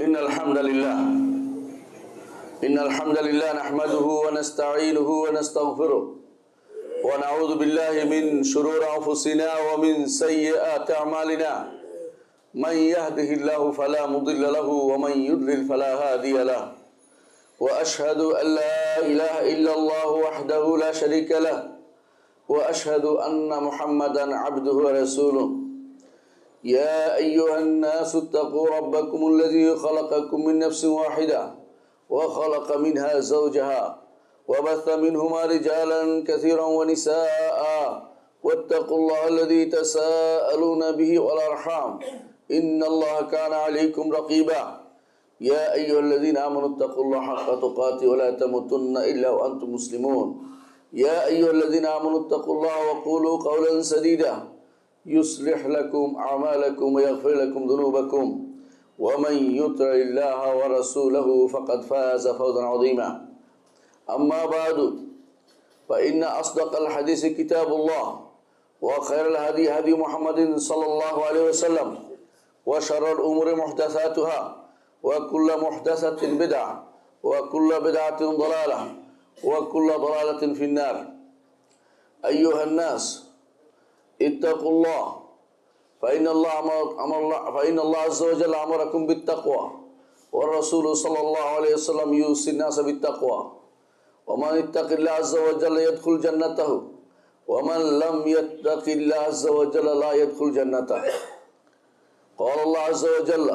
إن الحمد لله نحمده ونستعينه ونستغفره ونعوذ بالله من شرور أنفسنا ومن سيئات أعمالنا من يهده الله فلا مضل له ومن يضلل فلا هادي له وأشهد أن لا إله إلا الله وحده لا شريك له وأشهد أن محمدا عبده ورسوله يا أيها الناس اتقوا ربكم الذي خلقكم من نفس واحدة وخلق منها زوجها وبث منهما رجالا كثيرا ونساء واتقوا الله الذي تساءلون به والأرحام إن الله كان عليكم رقيبا يا أيها الذين آمنوا اتقوا الله حق تقاته ولا تموتن إلا وأنتم مسلمون يا أيها الذين آمنوا اتقوا الله وقولوا قولا سديدا يصلح لكم أعمالكم ويغفر لكم ذنوبكم ومن يطع الله ورسوله فقد فاز فوزا عظيما أما بعد فإن أصدق الحديث كتاب الله وخير الهدي هدي محمد صلى الله عليه وسلم وشر الأمور محدثاتها وكل محدثة بدعة وكل بدعة ضلالة وكل ضلالة في النار أيها الناس اتقوا الله فإن الله عز وجل أمركم بالتقوى والرسول صلى الله عليه وسلم يوصي الناس بالتقوى ومن اتق الله عز وجل يدخل جنته ومن لم يتق الله عز وجل لا يدخل جنته قال الله عز وجل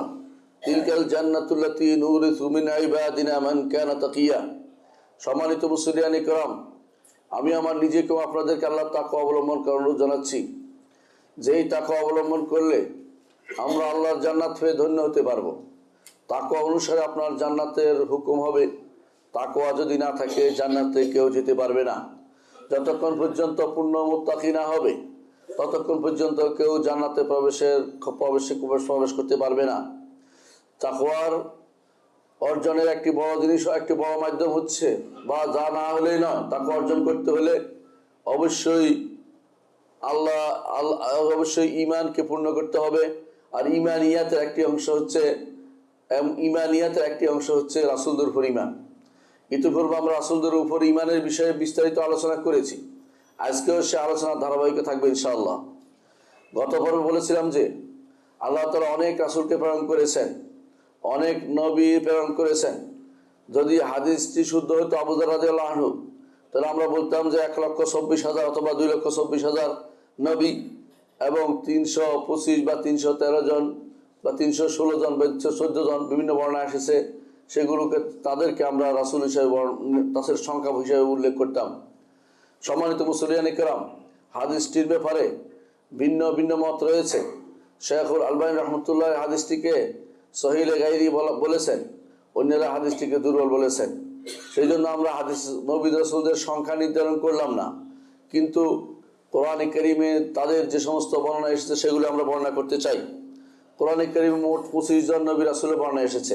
تلك الجنة التي نورث من عبادنا من كان تقيا সম্মানিত মুসলিয়ান ইকরাম, আমি আমার নিজেকেও আপনাদেরকে আল্লাহর তাকওয়া অবলম্বন করার অনুরোধ জানাচ্ছি। যেই তাকওয়া অবলম্বন করলে আমরা আল্লাহর জান্নাত পেয়ে ধন্য হতে পারবো। তাকওয়া অনুসারে আপনার জান্নাতের হুকুম হবে। তাকওয়া যদি না থাকে জান্নাতে কেউ যেতে পারবে না। যতক্ষণ পর্যন্ত পূর্ণ মুত্তাকি না হবে ততক্ষণ পর্যন্ত কেউ জান্নাতে প্রবেশ করতে পারবে না। তাকওয়ার অর্জনের একটি বড় জিনিস, একটি বড় মাধ্যম হচ্ছে, বা যা না হলেই নয়, তাকওয়া অর্জন করতে হলে অবশ্যই অবশ্যই ঈমানকে পূর্ণ করতে হবে। আর ঈমানিয়াতের একটি অংশ হচ্ছে রাসূলদের উপর ঈমান। ইতিপূর্বে আমরা রাসূলদের উপর ঈমানের বিষয়ে বিস্তারিত আলোচনা করেছি। আজকেও সে আলোচনা ধারাবাহিক থাকবে ইনশাআল্লাহ। গত পর্বে বলেছিলাম যে আল্লাহ তাআলা অনেক রাসূলকে প্রেরণ করেছেন, অনেক নবী প্রেরণ করেছেন। যদি হাদিসটি শুদ্ধ হতো আবু যর রাদিয়াল্লাহু আনহু, তাহলে আমরা বলতাম যে 1,24,000 অথবা 2,24,000 নবী এবং 325 বা 313 জন বা 316 জন বা 14 জন বিভিন্ন বর্ণনা এসেছে, সেগুলোকে তাদেরকে আমরা রাসূল হিসেবে তাদের সংখ্যা হিসেবে উল্লেখ করতাম। সম্মানিত মুসলিয়ান ইকরাম, হাদিসটির ব্যাপারে ভিন্ন ভিন্ন মত রয়েছে। শেখুল আলবানী রহমতুল্লাহ হাদিসটিকে সহিহ গায়রি বলেছেন, অন্যরা হাদিসটিকে দুর্বল বলেছেন। সেই জন্য আমরা হাদিস নবী রাসূলদের সংখ্যা নির্ধারণ করলাম না, কিন্তু কোরআনে কারীমে তাদের যে সমস্ত বর্ণনা এসেছে সেগুলো আমরা বর্ণনা করতে চাই। কোরআনে কারীমে মোট 25 জন নবী রাসূলের বর্ণনা এসেছে।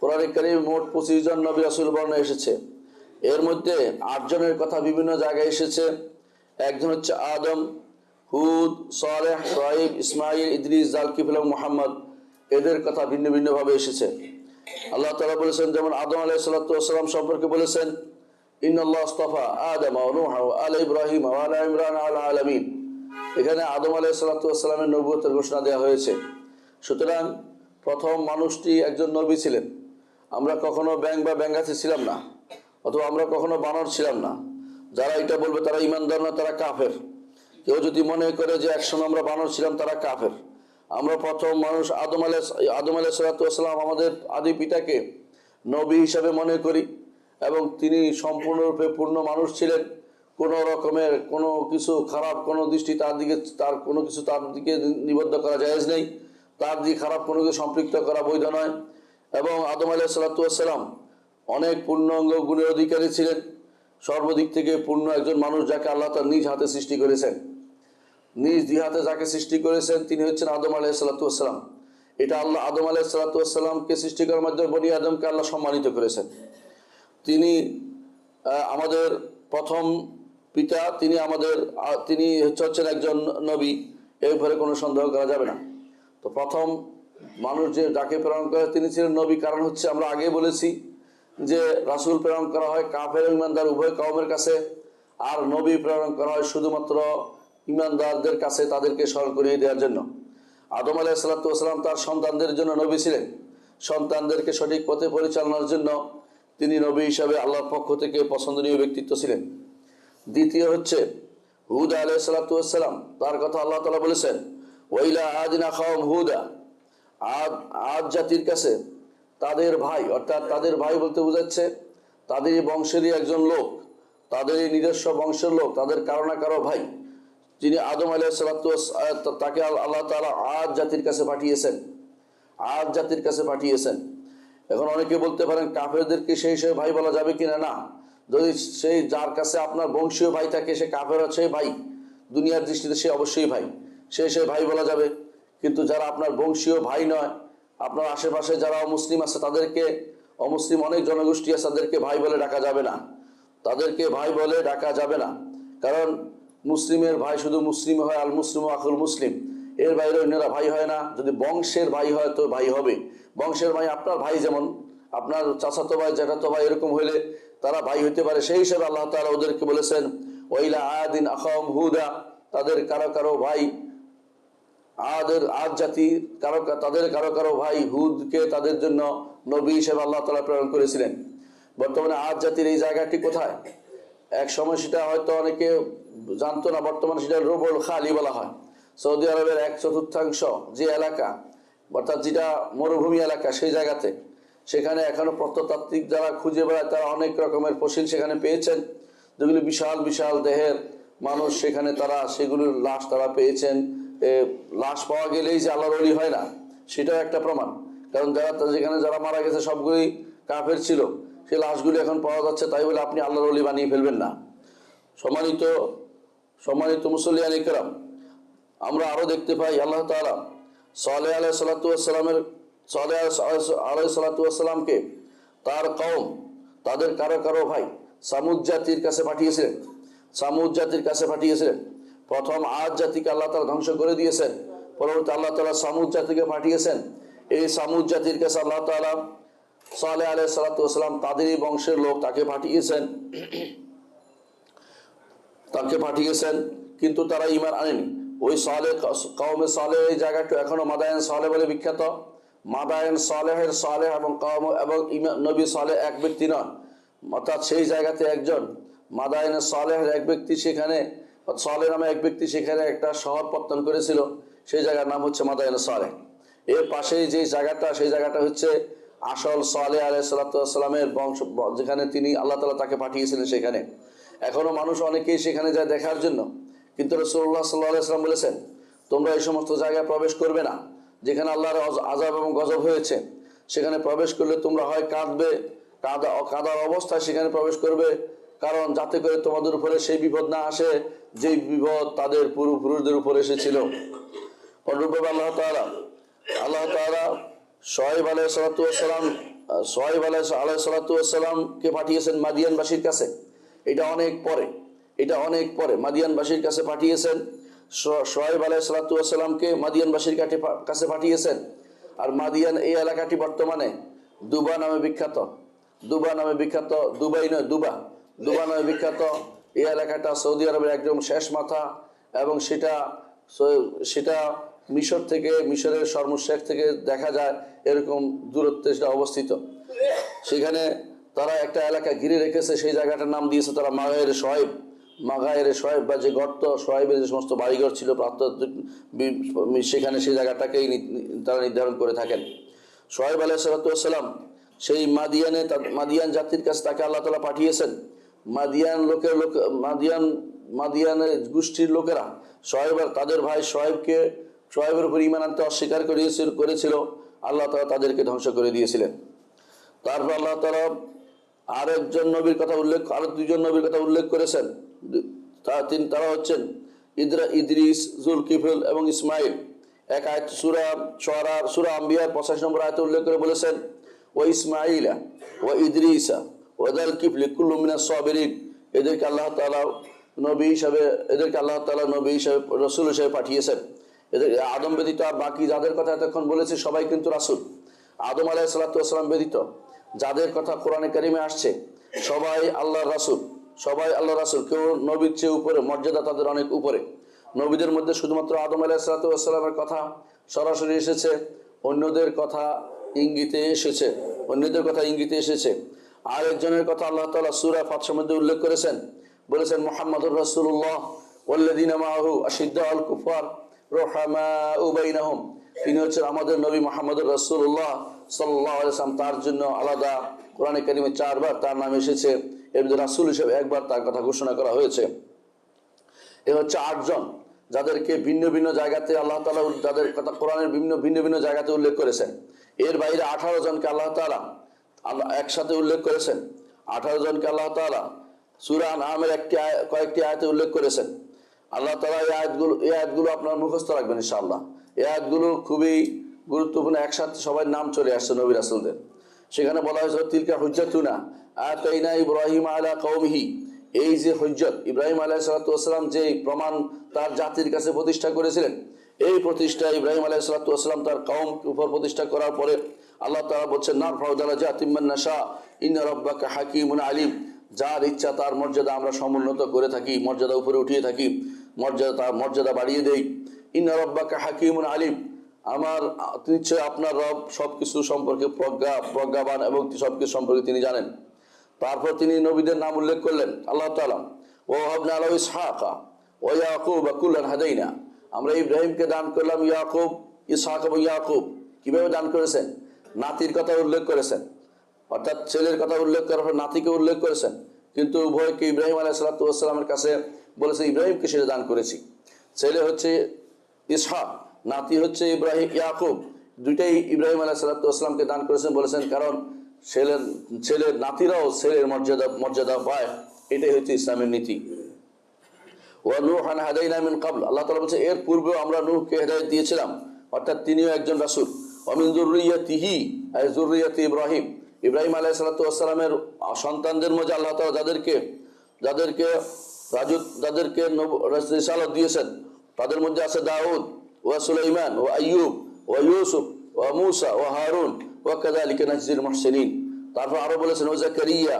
কোরআনে কারীমে মোট 25 জন নবী রাসূলের বর্ণনা এসেছে। এর মধ্যে 8 জনের কথা বিভিন্ন জায়গায় এসেছে। একজন হচ্ছে আদম, হুদ, সালেহ, শুআয়ব, ইসমাঈল, ইদ্রিস, জালকিফল এবং মুহাম্মদ। এদের কথা ভিন্ন ভিন্নভাবে এসেছে। আল্লাহ তাআলা বলেছেন, যেমন আদম আলাইহিস সালাতু ওয়াস সালাম সম্পর্কে বলেছেন, ইন্নাল্লাহ আস্তাফা আদম ওয়া নূহ ওয়া আলা ইব্রাহিম ওয়া আলা ইমরান আলা আলামিন। এখানে আদম আলাইহিস সালাতু ওয়াস সালামের নবুয়তের ঘোষণা দেওয়া হয়েছে। সুতরাং প্রথম মানুষটি একজন নবী ছিলেন। আমরা কখনো ব্যাঙ বা ব্যাঙাচি ছিলাম না, অথবা আমরা কখনো বানর ছিলাম না। যারা এটা বলবে তারা ঈমানদার না, তারা কাফের। কেউ যদি মনে করে যে একসময় আমরা বানর ছিলাম, তারা কাফের। আমরা প্রথম মানুষ আদম আলাইহিস সালাতু ওয়াস সালাম আমাদের আদি পিতাকে নবী হিসাবে মনে করি, এবং তিনি সম্পূর্ণরূপে পূর্ণ মানুষ ছিলেন। কোনো রকমের কোনো কিছু খারাপ কোনো দৃষ্টি তার দিকে নিবদ্ধ করা জায়েজ নেই। তার দিকে খারাপ কোনো কিছু সম্পৃক্ত করা বৈধ নয়। এবং আদম আলাইহিস সালাতু ওয়াস সালাম অনেক পূর্ণাঙ্গ গুণের অধিকারী ছিলেন, সর্বদিক থেকে পূর্ণ একজন মানুষ, যাকে আল্লাহ তার নিজ হাতে সৃষ্টি করেছেন। নিজ হাতে যাকে সৃষ্টি করেছেন তিনি হচ্ছেন আদম আলাইহিস সালাতু ওয়াস সালাম। এটা আল্লাহ আদম আলাইহিস সালাতু ওয়াস সালামকে সৃষ্টি করার মাধ্যমে বনি আদমকে আল্লাহ সম্মানিত করেছেন। তিনি আমাদের প্রথম পিতা, তিনি হচ্ছেন একজন নবী, এর উপরে কোনো সন্দেহ করা যাবে না। তো প্রথম মানুষ যে যাকে প্রেরণ করে তিনি ছিলেন নবী। কারণ হচ্ছে আমরা আগে বলেছি যে রাসূল প্রেরণ করা হয় কাফের ও ইমানদার উভয় কওমের কাছে, আর নবী প্রেরণ করা হয় শুধুমাত্র ইমানদারদের কাছে, তাদেরকে স্মরণ করিয়ে দেওয়ার জন্য। আদম আলাইহিস সালাতু ওয়াস সালাম তার সন্তানদের জন্য নবী ছিলেন, সন্তানদেরকে সঠিক পথে পরিচালনার জন্য তিনি নবী হিসাবে আল্লাহর পক্ষ থেকে পছন্দনীয় ব্যক্তিত্ব ছিলেন। দ্বিতীয় হচ্ছে হুদ আলাইহিস সালাতু ওয়াস সালাম, তার কথা আল্লাহ তাআলা বলেছেন ওয়াইলা আদিনা খাওম হুদা, আদ জাতির কাছে তাদের ভাই, অর্থাৎ তাদের ভাই বলতে বোঝাচ্ছে তাদেরই বংশেরই একজন লোক, তাদেরই নিজস্ব বংশের লোক, তাদের কারো না কারো ভাই, যিনি আদম আলাইহিস সালাতু ওয়াস তাকে আল্লাহ তাআলা আদ জাতির কাছে পাঠিয়েছেন, আদ জাতির কাছে পাঠিয়েছেন। এখন অনেকে বলতে পারেন কাফেরদেরকে সেই ভাই বলা যাবে কিনা? না, যদি সেই যার কাছে আপনার বংশীয় ভাই থাকে সে কাফের আছে ভাই, দুনিয়ার দৃষ্টিতে সে অবশ্যই ভাই, সে ভাই বলা যাবে। কিন্তু যারা আপনার বংশীয় ভাই নয়, আপনার আশেপাশে যারা অমুসলিম আছে তাদেরকে, অমুসলিম অনেক জনগোষ্ঠী আছে তাদেরকে ভাই বলে ডাকা যাবে না, তাদেরকে ভাই বলে ডাকা যাবে না। কারণ মুসলিমের ভাই শুধু মুসলিম হয়, আল মুসলিম আখুল মুসলিম, এর বাইরে অন্যরা ভাই হয় না। যদি বংশের ভাই হয় তো ভাই হবে, বংশের ভাই আপনার ভাই, যেমন আপনার চাচাতো ভাই জ্যাঠাতো ভাই এরকম হইলে তারা ভাই হইতে পারে। সেই হিসাবে আল্লাহ তাআলা ওদেরকে বলেছেন ওয়াইলা আদিন আখাওম হুদা, তাদের কারো কারো ভাই আদ জাতি তাদের কারো কারো ভাই হুদকে তাদের জন্য নবী হিসেবে আল্লাহ তাআলা প্রেরণ করেছিলেন। বর্তমানে আদ জাতির এই জায়গাটি কোথায়? এক সময় সেটা হয়তো অনেকে জানতো না, বর্তমানে সেটা রুবুল খালি বলা হয়। সৌদি আরবের 1/4 যে এলাকা, অর্থাৎ যেটা মরুভূমি এলাকা, সেই জায়গাতে সেখানে এখনো প্রত্নতাত্ত্বিক যারা খুঁজে বেড়ায় তারা অনেক রকমের ফসিল সেখানে পেয়েছেন, যেগুলি বিশাল বিশাল দেহের মানুষ, সেখানে তারা সেগুলির লাশ তারা পেয়েছেন। লাশ পাওয়া গেলেই যে আল্লাহর ওলি হয় না, সেটাও একটা প্রমাণ। কারণ যেখানে যারা মারা গেছে সবগুলি কাফের ছিল, সেই লাশগুলি এখন পাওয়া যাচ্ছে, তাই বলে আপনি আল্লাহর ওলি বানিয়ে ফেলবেন না। সম্মানিত মুসল্লিয়ান ইকরাম, আমরা আরো দেখতে পাই আল্লাহ তাআলা সালেহ আলাইহিস সালাতু ওয়াস সালামকে তার কওম, তাদের কারো কারো ভাই সামুদ জাতির কাছে পাঠিয়েছিলেন, সামুদ জাতির কাছে পাঠিয়েছিলেন। প্রথম আদ জাতিকে আল্লাহ তাআলা ধ্বংস করে দিয়েছেন, পরবর্তী আল্লাহ তাআলা সামুদ জাতিকে পাঠিয়েছেন। এই সামুদ জাতির কাছে আল্লাহ তাআলা সালেহ আলাইহিস সালাতু ওয়াস সালাম তাদেরই বংশের লোক তাকে পাঠিয়েছেন, কিন্তু তারা ঈমান আনেনি। ওই সালেহ কওমে সালেহ এই জায়গাটা এখনো মাদায়েন সালেহ বলে বিখ্যাত। মাদায়েন সালেহের সালেহ এবং কওম এবং নবী সালেহ এক ব্যক্তি নন, অর্থাৎ সেই জায়গাতে একজন মাদায়েন সালেহের এক ব্যক্তি, সেখানে সালেহ নামে এক ব্যক্তি সেখানে একটা শহর পত্তন করেছিল, সেই জায়গার নাম হচ্ছে মাদায়েন সালেহ। এর পাশেই যে জায়গাটা, সেই জায়গাটা হচ্ছে আসল সালেহ আলাইহিস সালাতু ওয়াস সালামের বংশ, যেখানে তিনি আল্লাহ তাআলা তাকে পাঠিয়েছিলেন। সেখানে এখনো মানুষ অনেকেই সেখানে যায় দেখার জন্য, কিন্তু রাসূলুল্লাহ সাল্লাল্লাহু আলাইহি ওয়াসাল্লাম বলেছেন তোমরা এই সমস্ত জায়গায় প্রবেশ করবে না যেখানে আল্লাহর আযাব এবং গজব হয়েছে। সেখানে প্রবেশ করলে তোমরা হয় কাদার অবস্থায় সেখানে প্রবেশ করবে, কারণ যাতে করে তোমাদের উপরে সেই বিপদ না আসে যে বিপদ তাদের পূর্বপুরুষদের উপর এসেছিল। অনুরূপভাবে আল্লাহ তাআলা শুআয়ব আলাইহিস সালাতু ওয়াস সালামকে পাঠিয়েছেন মাদিয়ানবাসীর কাছে। এটা অনেক পরে মাদিয়ানবাসীর কাছে পাঠিয়েছেন। শুআয়ব আলাইহিস সালাতু ওয়াস সালামকে মাদিয়ানবাসীর কাছে পাঠিয়েছেন। আর মাদিয়ান এই এলাকাটি বর্তমানে দুবা নামে বিখ্যাত। দুবা নামে বিখ্যাত এই এলাকাটা সৌদি আরবের একদম শেষ মাথা, এবং সেটা মিশরের শর্মশেখ থেকে দেখা যায় এরকম দূরত্বে সেটা অবস্থিত। সেখানে তারা একটা এলাকা ঘিরে রেখেছে, সেই জায়গাটার নাম দিয়েছে তারা মাগায়ের সোয়েব বা যে গর্ত, সোয়েবের যে সমস্ত বাড়িঘর ছিল সেখানে সেই জায়গাটাকেই তারা নির্ধারণ করে থাকেন। শুআয়ব আলাইহিস সালাতু ওয়াস সালাম সেই মাদিয়ান জাতির কাছে তাকে আল্লাহ তাআলা পাঠিয়েছেন। মাদিয়ানের গোষ্ঠীর লোকেরা তাদের ভাই শুআয়বের উপর ঈমান আনতে অস্বীকার করেছিল। আল্লাহ তাআলা তাদেরকে ধ্বংস করে দিয়েছিলেন। তারপর আল্লাহ তাআলা আরো দুজন নবীর কথা উল্লেখ করেছেন। তারা হচ্ছেন ইদ্রিস, যুলকিফল এবং ইসমাইল। এক আয়াত সূরা আম্বিয়ার 85 নম্বর আয়াতে উল্লেখ করে বলেছেন ওয়া ইসমাইলা ওয়া ইদ্রিসা ওয়া যুলকিফলি কুল্লুম মিনাস সাবিরিন। এদেরকে আল্লাহ তাআলা নবী হিসাবে রাসূল হিসাবে পাঠিয়েছেন। এদের আদম ব্যতীত আর বাকি যাদের কথা এতক্ষণ বলেছি সবাই কিন্তু রাসূল। আদম আলাইহিস সালাতু ওয়াস সালাম ব্যতীত যাদের কথা কোরআনে কারিমে আসছে সবাই আল্লাহর রাসূল, সবাই আল্লাহর রাসূল। কেউ নবীর চেয়ে উপরে, মর্যাদা তাদের অনেক উপরে। নবীদের মধ্যে শুধুমাত্র আদম আলাইহিস সালাতু ওয়াস সালামের কথা সরাসরি এসেছে, অন্যদের কথা ইঙ্গিতে এসেছে, অন্যদের কথা ইঙ্গিতে এসেছে। আর একজনের কথা আল্লাহ তাআলা সূরা ফাতহার মধ্যে উল্লেখ করেছেন, বলেছেন মুহাম্মাদুর রাসূলুল্লাহ ওয়াল্লাযীনা মাআহু আশিদ্দাউল কুফার রুহামাউ বাইনাহুম। তিনি হচ্ছেন আমাদের নবী মুহাম্মদুর রাসূলুল্লাহ সাল্লাল্লাহু আলাইহি ওয়াসাল্লাম। তার জন্য আলাদা কোরআনে কারিমে 4 বার তার নাম এসেছে, এর মধ্যে রাসূল হিসেবে একবার তার কথা ঘোষণা করা হয়েছে। এ হচ্ছে 8 জন যাদেরকে ভিন্ন ভিন্ন জায়গাতে আল্লাহ তাআলা যাদের কথা কোরআনের ভিন্ন ভিন্ন জায়গাতে উল্লেখ করেছেন। এর বাইরে 18 জনকে আল্লাহ তাআলা একসাথে উল্লেখ করেছেন। 18 জনকে আল্লাহ তাআলা সূরা আনআমের কয়েকটি আয়াতে উল্লেখ করেছেন। আল্লাহ তাআলা এই আয়াতগুলো আপনার মুখস্থ রাখবেন ইনশাআল্লাহ। এই আয়াতগুলো খুবই গুরুত্বপূর্ণ, একসাথে সবার নাম চলে আসছে নবী রাসূলদের। সেখানে বলা হয়েছে তিলকা হুজ্জাতুনা আতাইনা ইব্রাহিম আলা কওমিহি। এই যে হুজ্জত ইব্রাহিম আলাইহিস সালাতু ওয়াস সালাম যে প্রমাণ তার জাতির কাছে প্রতিষ্ঠা করেছিলেন, এই প্রতিষ্ঠা ইব্রাহিম আলাইহিস সালাতু ওয়াস সালাম তার কওম উপর প্রতিষ্ঠা করার পরে আল্লাহ তাআলা বলেন নারফাউ দারাজাতিম মান নাশা ইন্না রাব্বাকা হাকীমুন আলিম। যার ইচ্ছা তার মর্যাদা আমরা সমুন্নত করে থাকি, মর্যাদা উপরে উঠিয়ে থাকি, মর্যাদা বাড়িয়ে দেই। ইন্না রাব্বাকা হাকীমুন আলিম, আমার নিশ্চয় আপনার রব সবকিছু সম্পর্কে প্রজ্ঞাবান এবং সবকিছু সম্পর্কে তিনি জানেন। তারপর তিনি নবীদের নাম উল্লেখ করলেন আল্লাহ তাআলা, ওয়াহাবনা লাহু ইসহাকা ওয়া ইয়াকুব কুল্লান হাদাইনা। আমরা ইব্রাহিমকে দান করলাম ইয়াকুব, ইসহাক এবং ইয়াকুব। কিভাবে দান করেছেন? নাতির কথা উল্লেখ করেছেন, অর্থাৎ ছেলের কথা উল্লেখ করার পর নাতিকে উল্লেখ করেছেন, কিন্তু উভয়কে ইব্রাহিম আলাইহিস সালাতু ওয়াস সালামের কাছে বলেছে ইব্রাহিমকে সেটা দান করেছি। ছেলে হচ্ছে ইসহাক, নাতি হচ্ছে ইয়াকুব, দুইটাই ইব্রাহিম আলাইহিস সালাতু ওয়াস সালামকে দান করেছেন বলেছেন, কারণ ছেলের নাতিরাও ছেলের মর্যাদা পায়। এটাই হচ্ছে ইসলামের নীতি। ওয়া নূহান হাদাইনা মিন ক্বাবল, আল্লাহ তাআলা বলেছে এর পূর্বে আমরা নূহকে হেদায়েত দিয়েছিলাম, অর্থাৎ তিনিও একজন রাসূল। ওয়া মিন যুররিয়াতিহি আই যুররিয়াতি ইব্রাহিম, ইব্রাহিম আলাইহিস সালাতু ওয়াস সালামের সন্তানদের মধ্যে আল্লাহ তাআলা যাদেরকে রিসালাত দিয়েছেন তাদের মধ্যে আছে দাউদ ওয়া সুলাইমান ওয়া আইয়ুব ওয়া ইউসুফ ওয়া মূসা ওয়া হারুন ওয়া কাযালিকা নাজজিল মুহসিনিন। তারপর আরো বলেছেন ওয়া যাকারিয়া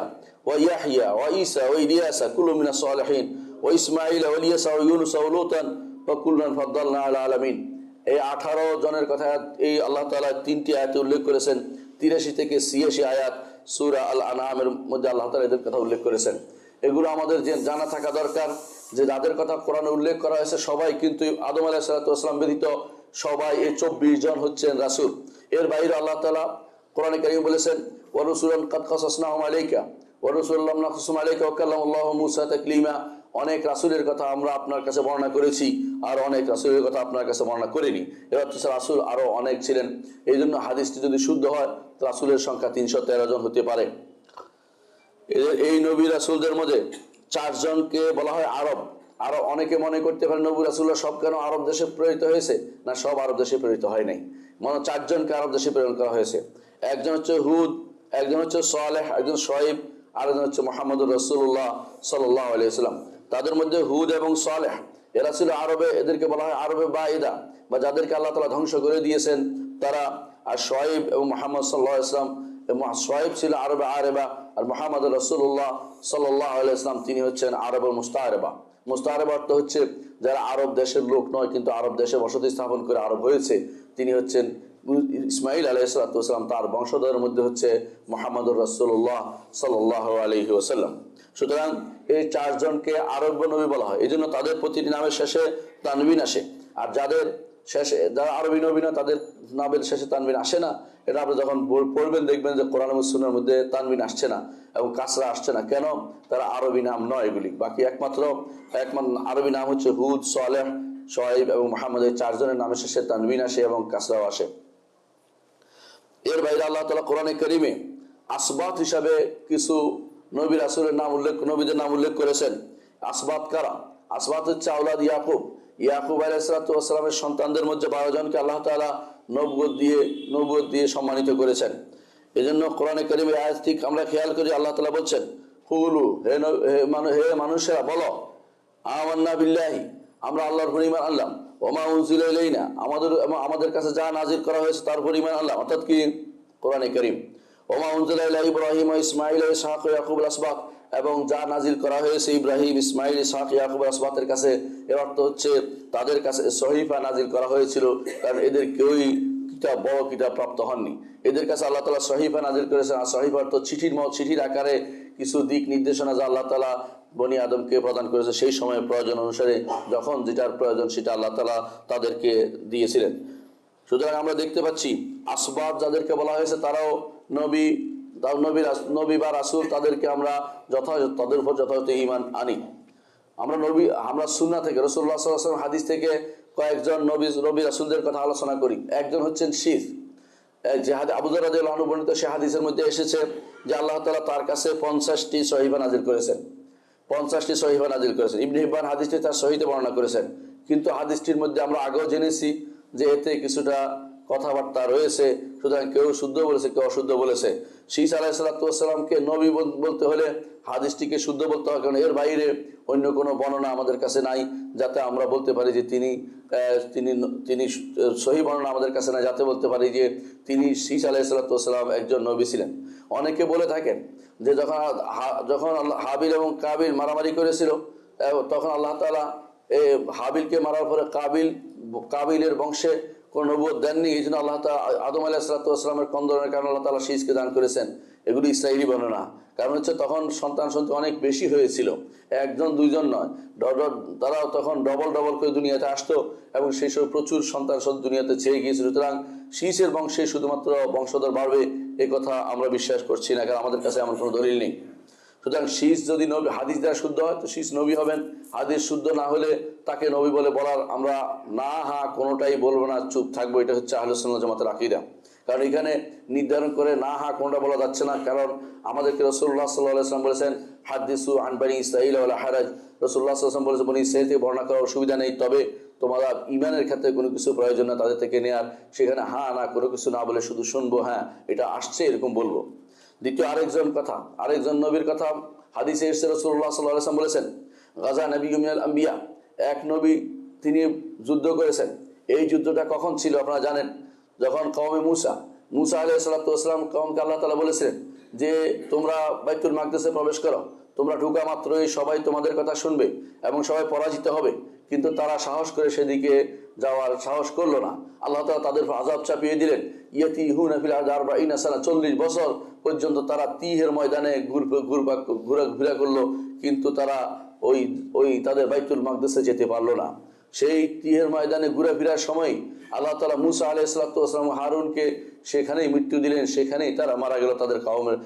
ওয়া ইয়াহইয়া ওয়া ঈসা ওয়া ইলিয়াসা কুল্লু মিনাস সালিহিন ওয়া ইসমাঈল ওয়া ইলিয়াসা ওয়া ইউনুস ওয়া লূতান ওয়া কুল্লান ফাদ্দালনা আলা আলামিন। এই 18 জনের কথা এই আল্লাহ তাআলা 3টি আয়াতে উল্লেখ করেছেন। 83 থেকে 86 আয়াত সূরা আল আনআমের মধ্যে আল্লাহ তাআলা এদের কথা উল্লেখ করেছেন। এগুলো আমাদের যে জানা থাকা দরকার যে যাদের কথা কোরআনে উল্লেখ করা হয়েছে সবাই কিন্তু আদম আলাইহিস সালাতু ওয়াস সালাম ব্যতীত সবাই এই 24 জন হচ্ছেন রাসূল। এর বাইরে আল্লাহ তাআলা কোরআনে কারীম বলেছেন ওয়া রাসূলান কাদ কাসাসনাহুম আলাইকা ওয়া রাসূলুল্লাহ নাকসুম আলাইকা ওয়া কাল্লামাল্লাহু মূসা তাকলিমা। অনেক রাসূলের কথা আমরা আপনার কাছে বর্ণনা করেছি আর অনেক রাসূলের কথা আপনার কাছে বর্ণনা করিনি। এর অর্থ রাসূল আরো অনেক ছিলেন। এই জন্য হাদিসটি যদি শুদ্ধ হয় তো রাসূলের সংখ্যা 313 জন হতে পারে। এই নবী রাসূলদের মধ্যে 4 জনকে বলা হয় আরব। আরো অনেকে মনে করতে পারে নবী রাসূলরা সব কেন আরব দেশে প্রেরিত হয়েছে? না, সব আরব দেশে প্রেরিত হয় নাই। 4 জনকে আরব দেশে প্রেরণ করা হয়েছে। একজন হচ্ছে হুদ, একজন হচ্ছে সালেহ, একজন শুআয়ব, আর একজন হচ্ছে মুহাম্মদুর রাসূলুল্লাহ সাল্লাল্লাহু আলাইহি ওয়াসাল্লাম। তাদের মধ্যে হুদ এবং সালেহ এরা ছিল আরবে, এদেরকে বলা হয় আরবে বাঈদা বা যাদেরকে আল্লাহ তাআলা ধ্বংস করে দিয়েছেন তারা। আর শুআয়ব এবং মুহাম্মদ সাল্লাল্লাহু আলাইহি ওয়াসাল্লাম, শুআয়ব ছিল আরবে আরেবা আর মুহাম্মদুর রাসূলুল্লাহ সাল্লাল্লাহু আলাইহি ওয়াসাল্লাম তিনি হচ্ছেন আরবের মুস্তাআরেবা। মুস্তাআরেবা অর্থ হচ্ছে যারা আরব দেশের লোক নয় কিন্তু আরব দেশে বসতি স্থাপন করে আরব হয়েছে। তিনি হচ্ছেন ইসমাঈল আলাইহিস সালাতু ওয়াস সালাম, তার বংশধরের মধ্যে হচ্ছে মুহাম্মদুর রাসূলুল্লাহ সাল্লাল্লাহু আলাইহি ওয়াসাল্লাম। সুতরাং এই 4 জনকে আরব নবী বলা হয়। এজন্য তাদের প্রতিটি নামের শেষে তানবিন আসে। আর যারা আরবি নবী না তাদের নামের শেষে তানবিন আসে না। এটা আপনি যখন পড়বেন দেখবেন যে কোরআন এবং সুন্নাহর মধ্যে তানবিন আসছে না এবং কাসরা আসছে না। কেন? তারা আরবি নাম নয় এগুলি। বাকি একমাত্র আরবি নাম হচ্ছে হুদ, সালেহ, শুআয়ব এবং মুহাম্মদের 4 জনের নামের শেষে তানবিন আসে এবং কাসরাও আসে। এর বাইরে আল্লাহ তাআলা কোরআনে কারীমে আসবাত হিসাবে কিছু নবী রাসূলের নাম নবীদের নাম উল্লেখ করেছেন। আসবাত কারা? আসবাত হচ্ছে আওলাদ ইয়াকুব আলাইহিস সালাতু ওয়াস সালামের সন্তানদের মধ্যে 12 জনকে আল্লাহ তাআলা নবুয়ত দিয়ে সম্মানিত করেছেন। এজন্য কোরআনে কারীমে আয়াতটি আমরা খেয়াল করি, আল্লাহ তাআলা বলছেন কুলু, হে মানুষেরা বলো, আমান্না বিল্লাহি, আমরা আল্লাহর উপর ঈমান আনলাম, ওমা উনজিলা ইলাইনা, আমাদের কাছে যা নাজিল করা হয়েছে তার উপর ঈমান আনলাম, অর্থাৎ কি কোরআনে কারীম। ওমা উনজিলা ইলা ইব্রাহিম ওয়া ইসমাঈল ওয়া ইসহাক ওয়া ইয়াকুব আল আসবাত, এবং যা নাজিল করা হয়েছে ইব্রাহিম, ইসমাইল, ইসহাক, ইয়াকুব আসবাতের কাছে, এর অর্থ হচ্ছে তাদের কাছে সহিফা নাজিল করা হয়েছিল, কারণ এদের কেউই কিতাব, বড় কিতাব প্রাপ্ত হননি। এদের কাছে আল্লাহ তাআলা সহিফা নাজিল করেছেন। আর সহিফা তো চিঠির আকারে কিছু দিক নির্দেশনা যা আল্লাহ তাআলা বনি আদমকে প্রদান করেছে সেই সময় প্রয়োজন অনুসারে, যখন যেটার প্রয়োজন সেটা আল্লাহ তাআলা তাদেরকে দিয়েছিলেন। সুতরাং আমরা দেখতে পাচ্ছি আসবাব যাদেরকে বলা হয়েছে তারাও নবী বা রাসূল, তাদেরকে আমরা তাদের উপর যথাযথ ঈমান আনি। আমরা সুন্নাহ থেকে, রাসূলুল্লাহ সাল্লাল্লাহু আলাইহি ওয়াসাল্লাম হাদিস থেকে কয়েকজন নবী রাসূলদের কথা আলোচনা করি। একজন হচ্ছেন শীস, যে আবু যর রাদিয়াল্লাহু আনহু বর্ণিত সে হাদিসের মধ্যে এসেছে যে আল্লাহ তাআলা তার কাছে 50টি সহিফা নাজিল করেছেন। 50টি সহিফা নাজিল করেছেন। ইবনে হিব্বান হাদিসটি তার সহিতে বর্ণনা করেছেন। কিন্তু হাদিসটির মধ্যে আমরা আগেও জেনেছি যে এতে কিছুটা কথাবার্তা রয়েছে, সুতরাং কেউ শুদ্ধ বলেছে, কেউ অশুদ্ধ বলেছে। শীস আলাইহিস সালাতু ওয়াস সালামকে নবী বলতে হলে হাদিসটিকে শুদ্ধ বলতে হবে, কারণ এর বাইরে অন্য কোনো বর্ণনা আমাদের কাছে নাই যাতে আমরা বলতে পারি যে তিনি সহি বর্ণনা আমাদের কাছে নাই যাতে বলতে পারি যে তিনি শীস আলাইহিস সালাতু ওয়াস সালাম একজন নবী ছিলেন। অনেকে বলে থাকেন যে যখন হাবিল এবং কাবিল মারামারি করেছিল, তখন আল্লাহ তাআলা হাবিলকে মারার পরে কাবিলের বংশে কোন নবুয়ত দেননি, এই জন্য আল্লাহ তাআলা আদম আলাইহিস সালাতু ওয়াস সালামের কন্দরের কারণে আল্লাহ তাআলা শীসকে দান করেছেন। এগুলি ইসরাইলি বর্ণনা। কারণ হচ্ছে তখন সন্তান অনেক বেশি হয়েছিল, একজন দুইজন নয়, তারাও তখন ডবল করে দুনিয়াতে আসতো এবং সেই সব প্রচুর সন্তান দুনিয়াতে ছেয়ে গিয়েছিল। সুতরাং শীসের বংশে শুধুমাত্র বংশধর বাড়বে এ কথা আমরা বিশ্বাস করছি না, কারণ আমাদের কাছে এমন কোনো দলিল নেই। সুতরাং শীস যদি নবী হাদিস দ্বারা শুদ্ধ হয় তো শীস নবী হবেন, হাদিস শুদ্ধ না হলে তাকে নবী বলে বলার আমরা না কোনোটাই বলবো না, চুপ থাকবো। এটা হচ্ছে আহলুস সুন্নাহ ওয়াল জামাতের আকীদা। কারণ এখানে নির্ধারণ করে না কোনটা বলা যাচ্ছে না, কারণ আমাদেরকে রাসূলুল্লাহ সাল্লাল্লাহু আলাইহি ওয়াসাল্লাম বলেছেন হাদিসু আন বনি ইসরাঈল ওয়ালা হারাজ। রাসূলুল্লাহ সাল্লাল্লাহু আলাইহি ওয়াসাল্লাম বলেছেন বনি ইসরাঈল থেকে বর্ণনা করার অসুবিধা নেই, তবে তোমাদের ঈমানের ক্ষেত্রে কোনো কিছু প্রয়োজন না তাদের থেকে নেয়ার, সেখানে না কোনো কিছু না বলে শুধু শুনবো, এটা আসছে এরকম বলবো। দ্বিতীয় আরেকজন নবীর কথা হাদিসে এসেছে, রাসূলুল্লাহ সাল্লাল্লাহু আলাইহি ওয়াসাল্লাম বলেছেন গাজা নবিয়্যুম মিনাল আম্বিয়া, এক নবী তিনি যুদ্ধ করেছেন। এই যুদ্ধটা কখন ছিল আপনারা জানেন? যখন কওমে মুসা আলাইহিস সালাতু ওয়াস সালাম কওমকে আল্লাহ তাআলা বলেছিলেন যে তোমরা বাইতুল মাকদিসে প্রবেশ করো, তোমরা ঢোকা মাত্রই সবাই তোমাদের কথা শুনবে এবং সবাই পরাজিত হবে। কিন্তু তারা সাহস করে সেদিকে যাওয়ার সাহস করলো না। আল্লাহ তাআলা তাদের আযাব চাপিয়ে দিলেন। ইয়াতিহুনা ফিল আরদি 40 সানা, 40 বছর পর্যন্ত তারা তিহের ময়দানে ঘোরাঘুরা করলো, কিন্তু তারা ওই তাদের বাইতুল মাকদিসে যেতে পারলো না। সেই তিহের ময়দানে ঘোরাফেরার সময় আল্লাহ তাআলা মুসা আলাইহিস সালাতু ওয়াস সালাম হারুনকে সেখানেই মৃত্যু দিলেন, সেখানেই তারা মারা গেল তাদের কওমের,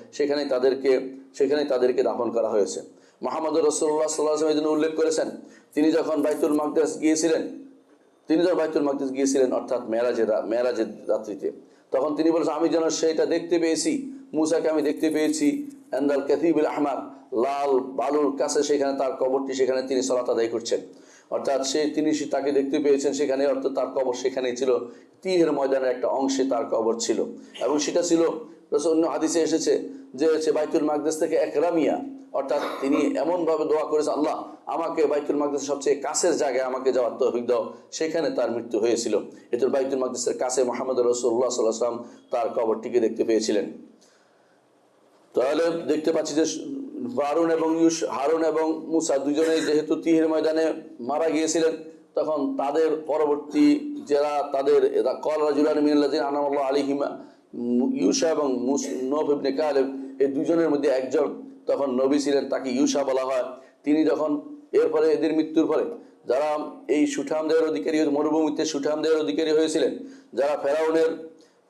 সেখানেই তাদেরকে দাফন করা হয়েছে। মুহাম্মদুর রাসূলুল্লাহ সাল্লাল্লাহু আলাইহি ওয়াসাল্লাম এই জন্য উল্লেখ করেছেন, তিনি যখন বাইতুল মাকদিস গিয়েছিলেন অর্থাৎ মেরাজের রাত্রিতে, তখন তিনি বলেছেন আমি যেন সেটা দেখতে পেয়েছি, মুসাকে আমি দেখতে পেয়েছি আন্দাল কাতিবুল আহমার, লাল বালুর কাছে, সেখানে তার কবরটি, সেখানে তিনি সালাত আদায় করছেন। অর্থাৎ তিনি তাকে দেখতে পেয়েছেন সেখানে, অর্থাৎ তার কবর সেখানেই ছিল, তিহের ময়দানের একটা অংশে তার কবর ছিল। এবং সেটা ছিল অন্য হাদিসে এসেছে যে বাইতুল মাকদিস থেকে একরামিয়া, অর্থাৎ তিনি এমনভাবে দোয়া করেছেন আল্লাহ আমাকে বাইতুল মাকদিসের সবচেয়ে কাছের জায়গায় আমাকে যাওয়ার তৌফিক দাও, সেখানে তার মৃত্যু হয়েছিল। এতে বাইতুল মাকদিসের কাছে মুহাম্মদ রাসূলুল্লাহ সাল্লাল্লাহু আলাইহি ওয়াসাল্লাম তার কবরটিকে দেখতে পেয়েছিলেন। তাহলে দেখতে পাচ্ছি যে হারুন এবং মুসা দুজনেই যেহেতু তিহের ময়দানে মারা গিয়েছিলেন, তখন তাদের পরবর্তী যারা তাদের ক্বাল রাজুলান মিনাল্লাযিনা আনআল্লাহু আলাইহিম, ইউশা এবং নূহ ইবনে কালেব, এই দুজনের মধ্যে একজন তখন নবী ছিলেন, তাকে ইউশা বলা হয়। তিনি যখন এরপরে এদের মৃত্যুর পরে যারা এই সুঠামদের অধিকারী, মরুভূমিতে সুঠামদের অধিকারী হয়েছিলেন, যারা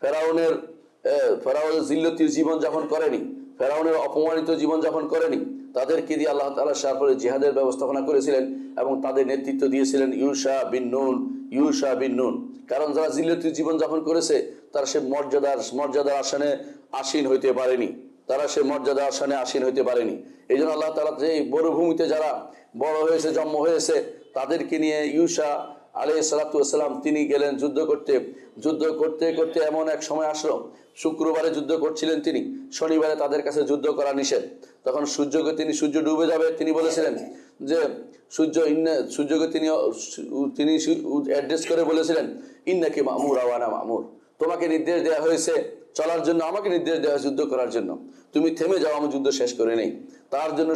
ফেরাউনের জিল্লতির জীবন যাপন করেনি, ফেরাউনের অপমানিত জীবন যাপন করেনি, তাদেরকে দিয়ে আল্লাহ তাআলা সারপরে জিহাদের ব্যবস্থাপনা করেছিলেন এবং তাদের নেতৃত্ব দিয়েছিলেন ইউশা বিন নুন। কারণ যারা জিল্লতির জীবন যাপন করেছে তারা সে মর্যাদার আসনে আসীন হইতে পারেনি। এই জন্য আল্লাহ তাআলা যে মরুভূমিতে যারা বড় হয়েছে, জন্ম হয়েছে, তাদেরকে নিয়ে ইউশা আলাইহিস সালাতু ওয়াস সালাম তিনি গেলেন যুদ্ধ করতে এমন এক সময় আসলো শুক্রবারে যুদ্ধ করছিলেন তিনি, শনিবারে তাদের কাছে যুদ্ধ করা নিষেধ। তখন সূর্য ডুবে যাবে, তিনি বলেছিলেন যে সূর্যকে তিনি অ্যাড্রেস করে বলেছিলেন, ইন্নাকি মামুর আওয়ানা মামুর, তোমাকে নির্দেশ দেওয়া হয়েছে চলার জন্য, আমাকে নির্দেশ দেওয়া হয়েছে যুদ্ধ করার জন্য, তুমি থেমে যাও, আমি যুদ্ধ শেষ করে নেই। তার জন্য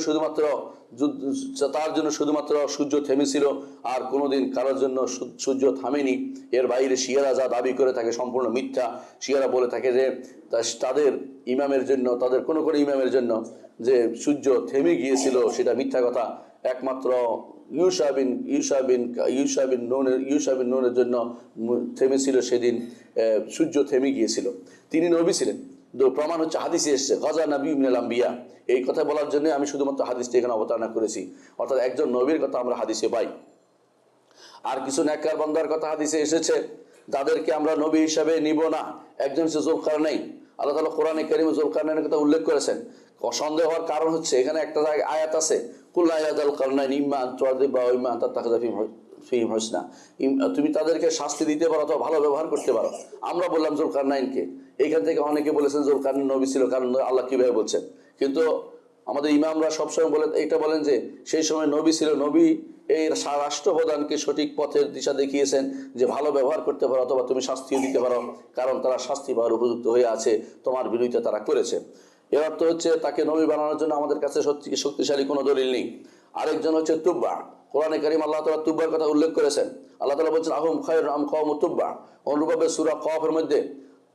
শুধুমাত্র সূর্য থেমেছিল, আর কোনোদিন কারোর জন্য সূর্য থামেনি। এর বাইরে শিয়ারা যা দাবি করে থাকে সম্পূর্ণ মিথ্যা। শিয়ারা বলে থাকে যে তাদের ইমামের জন্য, তাদের কোনো ইমামের জন্য যে সূর্য থেমে গিয়েছিল, সেটা মিথ্যা কথা। একমাত্র ইউশা বিন নুনের জন্য থেমেছিল সেদিন, সূর্য থেমে গিয়েছিল। তিনি নবী ছিলেন, প্রমাণ হচ্ছে হাদিসে এসেছে, গাজা নবী মিনাল আম্বিয়া। এই কথা বলার জন্য আমি শুধুমাত্র হাদিসটি এখানে অবতারণা করেছি। অর্থাৎ একজন নবীর কথা আমরা হাদিসে পাই। আর কিছু নেককার বান্দার কথা হাদিসে এসেছে, তাদেরকে আমরা নবী হিসাবে নিব না। একজন হচ্ছে যুলকারনাইন। আল্লাহ তাআলা কোরআনে কারীমে যুলকারনাইনের কথা উল্লেখ করেছেন। সন্দেহ হওয়ার কারণ হচ্ছে এখানে একটা আয়াত আছে, কুল আয়াতুল কারনাইন ইম্মা আন তুআযিবা ওয়া ইম্মা আন তাত্তাখিযা ফীহিম হুসনা, তুমি তাদেরকে শাস্তি দিতে পারো অথবা ভালো ব্যবহার করতে পারো। আমরা বললাম যুলকারনাইনকে। এইখান থেকে অনেকে বলেছেন যুলকারনাইন নবী ছিল, কারণ আল্লাহ কিভাবে বলছেন। কিন্তু আমাদের ইমামরা সবসময় বলেন যে সেই সময় নবী ছিল, নবী এই রাষ্ট্রপ্রধানকে সঠিক পথের দিশা দেখিয়েছেন যে ভালো ব্যবহার করতে পারো অথবা তুমি শাস্তিও দিতে পারো, কারণ তারা শাস্তি পাওয়ার উপযুক্ত হয়ে আছে, তোমার বিরোধিতা তারা করেছে। এর অর্থ হচ্ছে তাকে নবী বানানোর জন্য আমাদের কাছে শক্তিশালী কোনো দলিল নেই। আরেকজন হচ্ছে তুব্বা। কোরআনে কারীম আল্লাহ তাআলা তুব্বার কথা উল্লেখ করেছেন। আল্লাহ তাআলা বলছেন আহুম খায়রুন আম কওমুত তুব্বা। অনুরূপভাবে সূরা কফের মধ্যে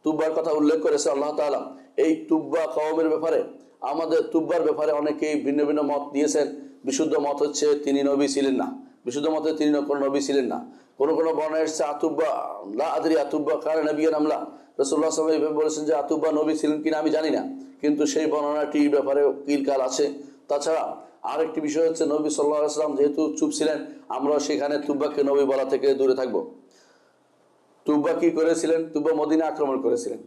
তুব্বার কথা উল্লেখ করেছে আল্লাহ তাআলা। এই তুব্বা কওমের ব্যাপারে, আমাদের তুব্বার ব্যাপারে অনেকেই ভিন্ন ভিন্ন মত দিয়েছেন। বিশুদ্ধ মত হচ্ছে তিনি নবী ছিলেন না। বিশুদ্ধ মতে তিনি কোনো নবী ছিলেন না। কোন বর্ণনায় এসেছে আতুব্বা লা আদরি আতুব্বা কারা নবিয়ান আমলা। রাসূলুল্লাহ সাল্লাল্লাহু আলাইহি ওয়াসাল্লাম বলেছেন যে আতুব্বা নবী ছিলেন কিনা আমি জানি না, কিন্তু সেই বর্ণনাটির ব্যাপারে কিলকাল আছে। তাছাড়া আরেকটি বিষয় হচ্ছে নবী সাল্লাল্লাহু আলাইহি ওয়াসাল্লাম যেহেতু চুপ ছিলেন, আমরা সেখানে তুব্বাকে নবী বলা থেকে দূরে থাকবো। তুব্বা কি করেছিলেন? তুব্বা মদিনা আক্রমণ করেছিলেন।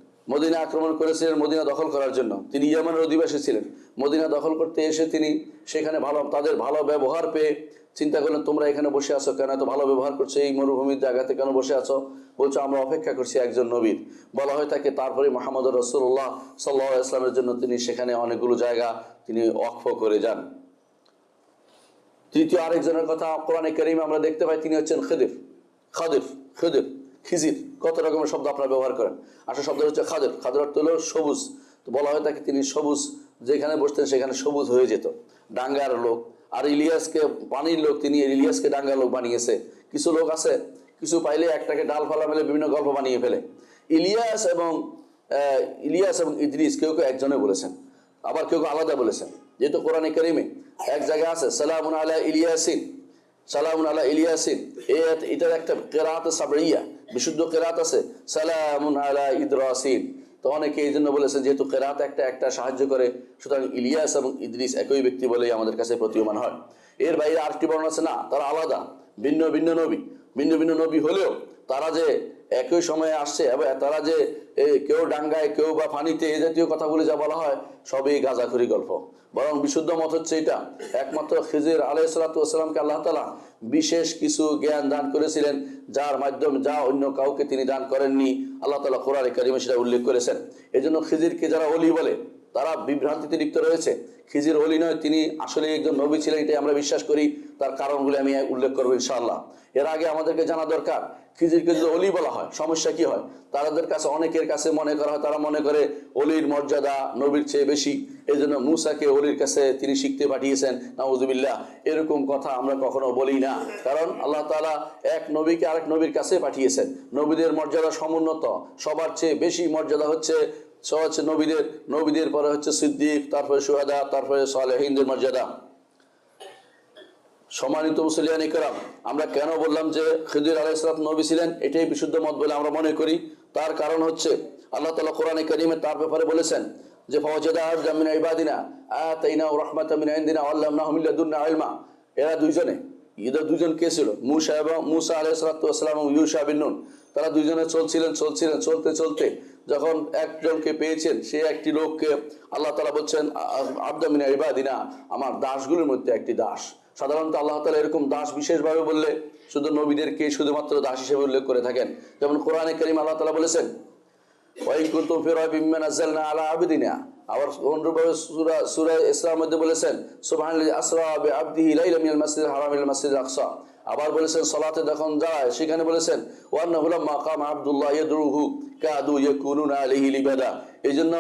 মদিনা দখল করার জন্য। তিনি ইয়ামানের অধিবাসী ছিলেন। মদিনা দখল করতে এসে তিনি সেখানে তাদের ভালো ব্যবহার পেয়ে চিন্তা করলেন, তোমরা এখানে বসে আছো কেন, এত ভালো ব্যবহার করছো, এই মরুভূমির জায়গাতে কেন বসে আছো? বলছো আমরা অপেক্ষা করছি একজন নবীর। বলা হয় থাকে তারপরে মুহাম্মদ রাসূলুল্লাহ সাল্লাল্লাহু আলাইহি ওয়াসাল্লামের জন্য তিনি সেখানে অনেকগুলো জায়গা তিনি ওয়াকফ করে যান। তৃতীয় আরেকজনের কথা কোরআনে কারীমে আমরা দেখতে পাই, তিনি হচ্ছেন খিজির। কত রকমের শব্দ আপনারা ব্যবহার করেন। আসল শব্দ হচ্ছে খাদের অর্থ হলো সবুজ। তো বলা হয় তাকে তিনি সবুজ, যেখানে বসতেন সেখানে সবুজ হয়ে যেত। ডাঙ্গার লোক। আর ইলিয়াসকে পানির লোক, তিনি ইলিয়াসকে ডাঙ্গার লোক বানিয়েছে। কিছু লোক আছে, কিছু পাইলে একটাকে ডাল ফালা মেলে বিভিন্ন গল্প বানিয়ে ফেলে। ইলিয়াস এবং ইদ্রিস কেউ একজনে বলেছেন, আবার কেউ আলাদা বলেছেন। যেহেতু কোরআনে কারীমে এক জায়গায় আছে সালামুন আলা ইলিয়াসিন, এটার একটা কেরাত সাবরিয়া, বিশুদ্ধ কেরাত আছে সালামুন আলা ইদ্রাসিন। তো অনেকে এই জন্য বলেছেন যেহেতু কেরাত একটা সাহায্য করে, সুতরাং ইলিয়াস এবং ইদ্রিস একই ব্যক্তি বলেই আমাদের কাছে প্রতীয়মান হয়। এর বাইরে আরেকটি বর্ণনা আছে, না, তারা আলাদা, ভিন্ন ভিন্ন নবী হলেও তারা যে একই সময়ে আসছে এবং তারা যে কেউ ডাঙ্গায় কেউ বা পানিতে, এই জাতীয় কথাগুলি যা বলা হয় সবই গাঁজাখুরি গল্প। বরং বিশুদ্ধ মত হচ্ছে এটা, একমাত্র খিজির আলাইহিস সালাতু ওয়াস সালামকে আল্লাহ তাআলা বিশেষ কিছু জ্ঞান দান করেছিলেন, যার মাধ্যমে যা অন্য কাউকে তিনি দান করেননি। আল্লাহ তাআলা কোরআনে কারীমে সেটা উল্লেখ করেছেন। এজন্য খিজিরকে যারা ওলি বলে তারা বিভ্রান্তিতে লিপ্ত রয়েছে। খিজির ওলি নয়, তিনি আসলে একজন নবী ছিলেন, এটাই আমরা বিশ্বাস করি। তার কারণগুলি আমি উল্লেখ করবো ইনশাআল্লাহ। এর আগে আমাদেরকে জানা দরকার, খিজিরকে যদি ওলি বলা হয় সমস্যা কি হয়। তাদের কাছে, অনেকের কাছে মনে করা হয়, তারা মনে করে অলির মর্যাদা নবীর চেয়ে বেশি, এই জন্য মুসাকে অলির কাছে তিনি শিখতে পাঠিয়েছেন, নাউযুবিল্লাহ। এরকম কথা আমরা কখনো বলি না, কারণ আল্লাহ তাআলা এক নবীকে আরেক নবীর কাছে পাঠিয়েছেন। নবীদের মর্যাদা সমুন্নত, সবার চেয়ে বেশি মর্যাদা হচ্ছে নবীদের পরে হচ্ছে সিদ্দিক, তারপরে শুহাদা, তারপরে সালেহিনদের মর্যাদা। সম্মানিত মুসলিয়ান ইকরাম, আমরা কেন বললাম যে খিজির আলাইহিস সালাম নবী ছিলেন, এটাই বিশুদ্ধ মত বলে আমরা মনে করি। তার কারণ হচ্ছে আল্লাহ তাআলা কোরআনে কারীমে তার ব্যাপারে বলেছেন যে ফাওয়াজাদা আবদাম মিন ইবাদিনা আতাইনাহু রাহমাতাম মিন ইনদিনা ওয়া আল্লামনাহু মিন লাদুন্না ইলমা। এরা দুইজন কে ছিল? মুসা আলাইহিস সালাতু ওয়াস সালাম এবং ইউশা বিন নুন। তারা দুইজনে চলতে যখন একজনকে পেয়েছেন, সে একটি লোককে আল্লাহ তাআলা বলছেন আবদাম মিন ইবাদিনা, আমার দাসগুলোর মধ্যে একটি দাস। সাধারণত আল্লাহ তাআলা এরকম দাস বিশেষভাবে বললে শুধু নবীদেরকে শুধুমাত্র দাস হিসেবে উল্লেখ করে থাকেন। যেমন কোরআনে কারীম আল্লাহ তাআলা বলেছেন ওয়া ইন কুনতুম ফি রাইবিম মিম্মা নাযালনা আলা আবদিনা। আবার অনুরূপভাবে সূরা ইসরার মধ্যে বলেছেন সুবহানাল্লাযী আসরা বিআবদিহি লাইলা মিনাল মাসজিদিল হারাম ইলাল মাসজিদিল আকসা। আবার বলেছেন সালাতে যখন যায় সেখানে বলেছেন ওয়া আন্নাহু লাম্মা কামা আব্দুল্লাহ ইয়াদউহু কাদু ইয়াকুনুনা আলাইহি লিবাদা। এইজন্য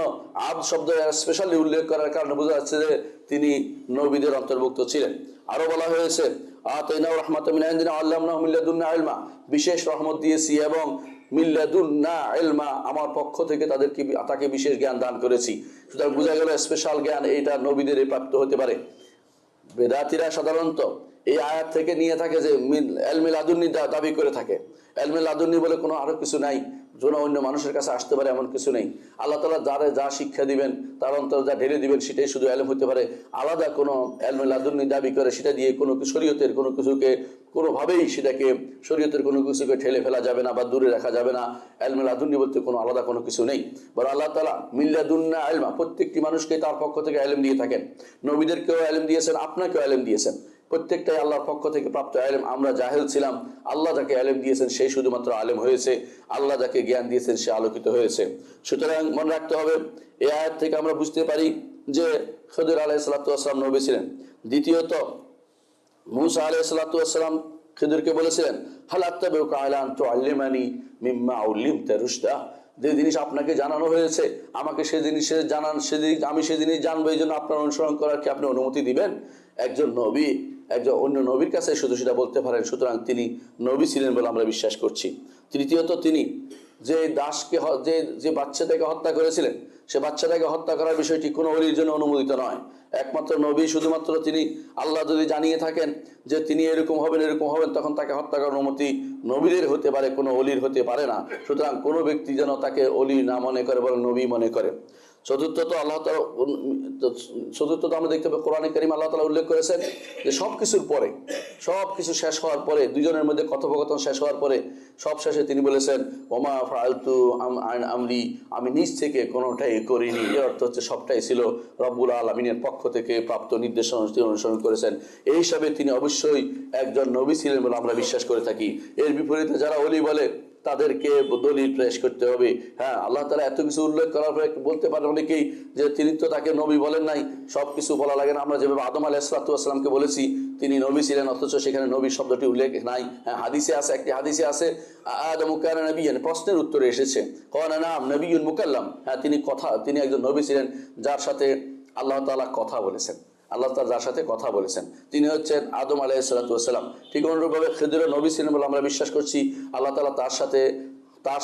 আব্দ শব্দ স্পেশালি উল্লেখ করার কারণে বোঝা যাচ্ছে যে তিনি নবীদের অন্তর্ভুক্ত ছিলেন। আরো বলা হয়েছে আতাইনাহু রাহমাতাম মিন ইনদিনা আল্লামনাহু মিন লাদুন্না ইলমা, বিশেষ রহমত দিয়েছি এবং মিন লাদুন্না ইলমা, আমার পক্ষ থেকে তাকে বিশেষ জ্ঞান দান করেছি। সুতরাং বোঝা গেল স্পেশাল জ্ঞান এইটা নবীদের প্রাপ্ত হতে পারে। বেদাতীরা সাধারণত এই আয়াত থেকে নিয়ে থাকে যে ইলমে লাদুন্নি দাবি করে থাকে। ইলমে লাদুন্নি বলে কোনো আরো কিছু নাই, যেন অন্য মানুষের কাছে আসতে পারে এমন কিছু নেই। আল্লাহ তাআলা যারা যা শিক্ষা দিবেন তার অন্তর যা ঢেলে দিবেন সেটাই শুধু ইলম হতে পারে। আলাদা কোনো ইলমে লাদুন্নি দাবি করে সেটা দিয়ে কোনো শরীয়তের কোনো কিছুকে কোনোভাবেই সেটাকে শরীয়তের কোনো কিছুকে ঠেলে ফেলা যাবে না বা দূরে রাখা যাবে না। ইলমে লাদুন্নি বলতে কোনো আলাদা কোনো কিছু নেই, বরং আল্লাহ তাআলা মিন লাদুন্না ইলমা, প্রত্যেকটি মানুষকে তার পক্ষ থেকে ইলম দিয়ে থাকেন। নবীদেরকেও ইলম দিয়েছেন, আপনাকেও ইলম দিয়েছেন। প্রত্যেকটাই আল্লাহর পক্ষ থেকে প্রাপ্ত ইলম। আমরা জাহেল ছিলাম, আল্লাহ যাকে ইলম দিয়েছেন সেই শুধুমাত্র আলেম হয়েছে, আল্লাহ যাকে জ্ঞান দিয়েছেন সে আলোকিত হয়েছে। সুতরাং মনে রাখতে হবে, এই আয়াত থেকে আমরা বুঝতে পারি যে খিদির আলাইহিস সালাতু ওয়াস সালাম নবী ছিলেন। দ্বিতীয়ত, মূসা আলাইহিস সালাতু ওয়াস সালাম খিদিরকে বলেছিলেন হাল আত্তাবিউকা আলা আন তুআল্লিমানি মিম্মা উল্লিমতা রুশদা, যে জিনিস আপনাকে জানানো হয়েছে আমাকে সে জিনিসের জানান, আমি সে জিনিস জানবো, এই জন্য আপনার অনুসরণ করার কি আপনি অনুমতি দিবেন? একজন নবী একজন অন্য নবীর কাছে শুধু সেটা বলতে পারেন, সুতরাং তিনি নবী ছিলেন বলে আমরা বিশ্বাস করছি। তৃতীয়ত, তিনি যে দাসকে যে বাচ্চাটাকে হত্যা করেছিলেন সে বাচ্চাটাকে হত্যা করার বিষয়টি কোনো ওলির জন্য অনুমোদিত নয়। একমাত্র নবী, শুধুমাত্র তিনি আল্লাহ যদি জানিয়ে থাকেন যে তিনি এরকম হবেন তখন তাকে হত্যা করার অনুমতি নবীদের হতে পারে, কোনো ওলির হতে পারে না। সুতরাং কোনো ব্যক্তি যেন তাকে ওলি না মনে করে বরং নবী মনে করে। চতুর্থত আমরা দেখতে পাই কোরআনে কারীম আল্লাহ তাআলা উল্লেখ করেছেন যে সবকিছু শেষ হওয়ার পরে, দুজনের মধ্যে কথোপকথন শেষ হওয়ার পরে সব শেষে তিনি বলেছেন ওমা ফাআলতু আন আমরি, আমি নিজ থেকে কোনোটাই করিনি। এর অর্থ হচ্ছে সবটাই ছিল রব্বুল আলামিনের পক্ষ থেকে প্রাপ্ত নির্দেশনা অনুসরণ করেছেন। এই হিসাবে তিনি অবশ্যই একজন নবী ছিলেন বলে আমরা বিশ্বাস করে থাকি। এর বিপরীতে যারা ওলি বলে তাদেরকে দলিল পেশ করতে হবে। হ্যাঁ, আল্লাহ তাআলা এত কিছু উল্লেখ করার পরে বলতে পারেন অনেকেই যে তিনি তো তাকে নবী বলেন নাই, সবকিছু বলা লাগে না। আমরা যেভাবে আদম আলাইহিস সালামকে বলেছি তিনি নবী ছিলেন, অথচ সেখানে নবী শব্দটি উল্লেখ নাই। হ্যাঁ, হাদিসে আছে, একটি হাদিসে আছে আদমু কানা নবিয়্যান, প্রশ্নের উত্তরে এসেছে ক্বালা নাম নবিয়্যুন মুকাল্লাম, হ্যাঁ তিনি একজন নবী ছিলেন যার সাথে আল্লাহ তাআলা কথা বলেছেন। আল্লাহ তাআলা যার সাথে কথা বলেছেন তিনি হচ্ছেন আদম আলাইহিস সালাম। ঠিক অনুরূপভাবে খিদিরও নবী ছিলেন বলে আমরা বিশ্বাস করছি। আল্লাহ তাআলা তার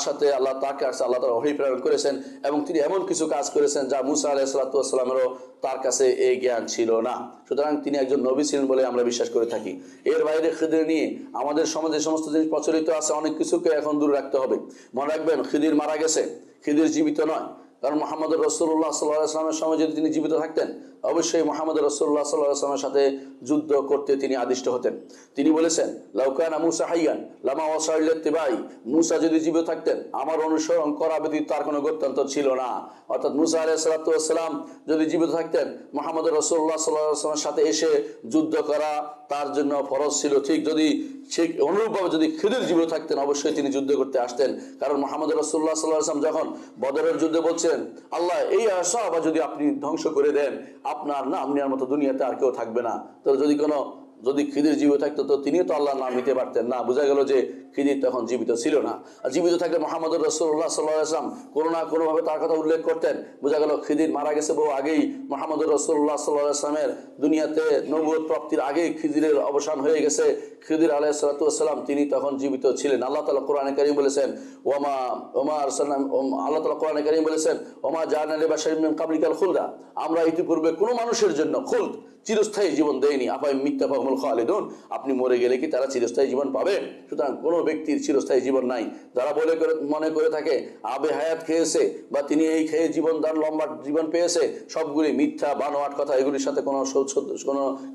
সাথে আল্লাহ তাআলা ওহী প্রেরণ করেছেন এবং তিনি এমন কিছু কাজ করেছেন যা মূসা আলাইহিস সালামেরও তার কাছে এই জ্ঞান ছিল না। সুতরাং তিনি একজন নবী ছিলেন বলে আমরা বিশ্বাস করে থাকি। এর বাইরে খিদির নিয়ে আমাদের সমাজে সমস্ত জিনিস প্রচলিত আছে, অনেক কিছুকে এখন দূরে রাখতে হবে। মনে রাখবেন, খিদির মারা গেছে, খিদির জীবিত নয়। কারণ মুহাম্মদ রাসূলুল্লাহ সাল্লাল্লাহু আলাইহি ওয়াসাল্লামের সময় যদি তিনি জীবিত থাকতেন অবশ্যই মুহাম্মদ রাসূলুল্লাহ সাল্লাল্লাহু আলাইহি ওয়াসাল্লামের সাথে যুদ্ধ করতে তিনি আদিষ্ট হতেন। তিনি বলেছেন লাউ কানা মূসা হাইয়ান লামা ওয়াসাইল ইত্তিবাই, মূসা যদি জীবিত থাকতেন আমার অনুসরণ করা ব্যতীত তার কোনো গত্যন্তর ছিল না। অর্থাৎ মূসা আলাইহিস সালাম যদি জীবিত থাকতেন মুহাম্মদ রাসূলুল্লাহ সাল্লাল্লাহু আলাইহি ওয়াসাল্লামের সাথে এসে যুদ্ধ করা তার জন্য ফরজ ছিল। ঠিক অনুরূপভাবে যদি খিদির জীবিত থাকতেন অবশ্যই তিনি যুদ্ধ করতে আসতেন। কারণ মুহাম্মদ রাসূলুল্লাহ সাল্লাল্লাহু আলাইহি ওয়াসাল্লাম যখন বদরের যুদ্ধে বলছেন আল্লাহ এই সাহাবা যদি আপনি ধ্বংস করে দেন আপনার নাম নেওয়ার মতো দুনিয়াতে আর কেউ থাকবে না। তো যদি খিদির জীবিত থাকতো তো তিনিও তো আল্লাহর নাম নিতে পারতেন না। বোঝা গেল যে খিদির তখন জীবিত ছিল না। আর জীবিত থাকলে মুহাম্মদ রাসূলুল্লাহ সাল্লাল্লাহু আলাইহি ওয়াসাল্লাম কোনো না কোনোভাবে তার কথা উল্লেখ করতেন। বোঝা গেল খিদির মারা গেছে বহু আগেই, মুহাম্মদ রাসূলুল্লাহ সাল্লাল্লাহু আলাইহি ওয়াসাল্লামের দুনিয়াতে নবুয়ত প্রাপ্তির আগেই খিদিরের অবসান হয়ে গেছে। খিদির আলাইহিস সালাম তিনি তখন জীবিত ছিলেন। আল্লাহ তাআলা কোরআনে কারীম বলেছেন আল্লাহ তাআলা কোরআনে কারীম বলেছেন ওমা জাআলনা লিবাশারিন মিন ক্বাবলিকাল খুলদা, আমরা ইতিপূর্বে কোনো মানুষের জন্য খুলদ চিরস্থায়ী জীবন দেয়নি। মিথ্যা খালিদুন, আপনি মরে গেলে কি তারা চিরস্থায়ী জীবন পাবে? সুতরাং কোনো ব্যক্তির চিরস্থায়ী জীবন নাই। যারা মনে করে থাকে আবে হায়াত খেয়েছে বা তিনি এই খেয়ে লম্বা জীবন পেয়েছে, সবগুলি মিথ্যা বানোয়াট কথা, এগুলির সাথে কোনো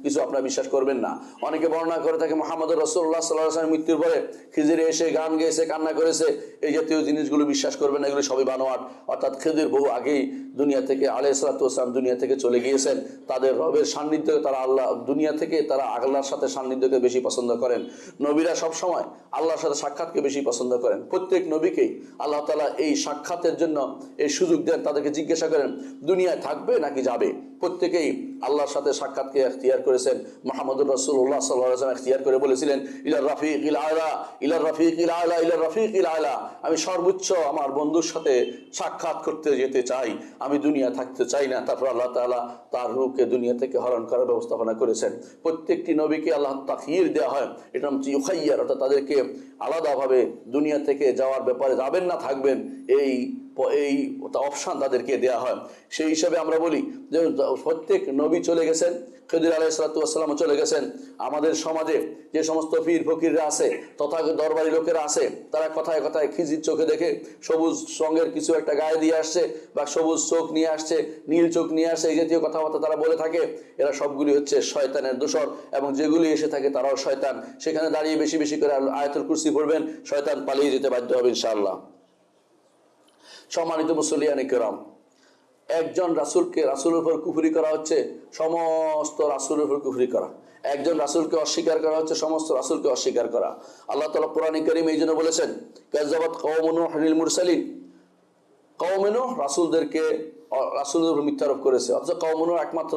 কিছু আপনারা বিশ্বাস করবেন না। অনেকে বর্ণনা করে থাকে মুহাম্মদ রাসূলুল্লাহ সাল্লাল্লাহু আলাইহি ওয়াসাল্লাম মৃত্যুর পরে খিজিরে এসে গান গেয়েছে, কান্না করেছে, এই জাতীয় জিনিসগুলো বিশ্বাস করবেন না, এগুলো সবই বানোয়াট। অর্থাৎ খিজির বহু আগেই দুনিয়া থেকে আলাইহিস সালাম দুনিয়া থেকে চলে গিয়েছেন। তাদের রবের সান্নিধ্য তারা আল্লাহ দুনিয়া থেকে তারা আল্লাহর সাথে সান্নিধ্যকে বেশি পছন্দ করেন। নবীরা সব সময় আল্লাহ আল্লাহর সাথে সাক্ষাৎকে বেশি পছন্দ করেন। প্রত্যেক নবীকেই আল্লাহ তাআলা এই সাক্ষাতের জন্য এই সুযোগ দেন, তাদেরকে জিজ্ঞাসা করেন দুনিয়ায় থাকবে নাকি যাবে। প্রত্যেকেই আল্লাহর সাথে সাক্ষাৎকে ইখতিয়ার করেছেন। মুহাম্মদুর রাসূলুল্লাহ সাল্লাল্লাহু আলাইহি ওয়াসাল্লাম ইখতিয়ার করে বলেছিলেন, ইলার রাফিকিল আলা, ইলার রাফিকিল আলা, ইলার রাফিকিল আলা, আমি সর্বোচ্চ আমার বন্ধুর সাথে সাক্ষাৎ করতে যেতে চাই, আমি দুনিয়া থাকতে চাই না। তারপর আল্লাহ তাআলা তার রূহকে দুনিয়া থেকে হরণ করার ব্যবস্থাপনা করেছেন। প্রত্যেকটি নবীকে আল্লাহ তাখয়ির দেওয়া হয়, এটা নাম ইউখাইয়ার, অর্থাৎ তাদেরকে আলাদাভাবে দুনিয়া থেকে যাওয়ার ব্যাপারে যাবেন না থাকবেন এই অপশন তাদেরকে দেওয়া হয়। সেই হিসাবে আমরা বলি যে প্রত্যেক নবী চলে গেছেন, খিদির আলাইহিস সালাতু ওয়াস সালাম চলে গেছেন। আমাদের সমাজে যে সমস্ত পীর ফকিররা আছে তথা দরবারি লোকেরা আছে, তারা কথায় কথায় খিজির চোখে দেখে সবুজ সঙ্গের কিছু একটা গায়ে দিয়ে আসছে বা সবুজ চোখ নিয়ে আসছে, নীল চোখ নিয়ে আসছে, এই জাতীয় কথাবার্তা তারা বলে থাকে। এরা সবগুলি হচ্ছে শয়তানের দোসর, এবং যেগুলি এসে থাকে তারাও শয়তান। সেখানে দাঁড়িয়ে বেশি বেশি করে আয়াতুল কুরসি পড়বেন, শয়তান পালিয়ে যেতে বাধ্য হবে ইনশাআল্লাহ। সম্মানিত মুসল্লিয়ান কিরাম, একজন রাসূলকে, রাসূলের উপর কুফরি করা হচ্ছে সমস্ত রাসূলের উপর কুফরি করা। একজন রাসূলকে অস্বীকার করা হচ্ছে সমস্ত রাসূলকে অস্বীকার করা। আল্লাহ তাআলা কোরআনে কারীমে এই জন্য বলেছেন, কাযাবাত কওমুন নুহিল মুরসালিন, কওমে নূহ রাসূলদের উপর মিথ্যারোপ করেছে। অথচ কওমে নূহ একমাত্র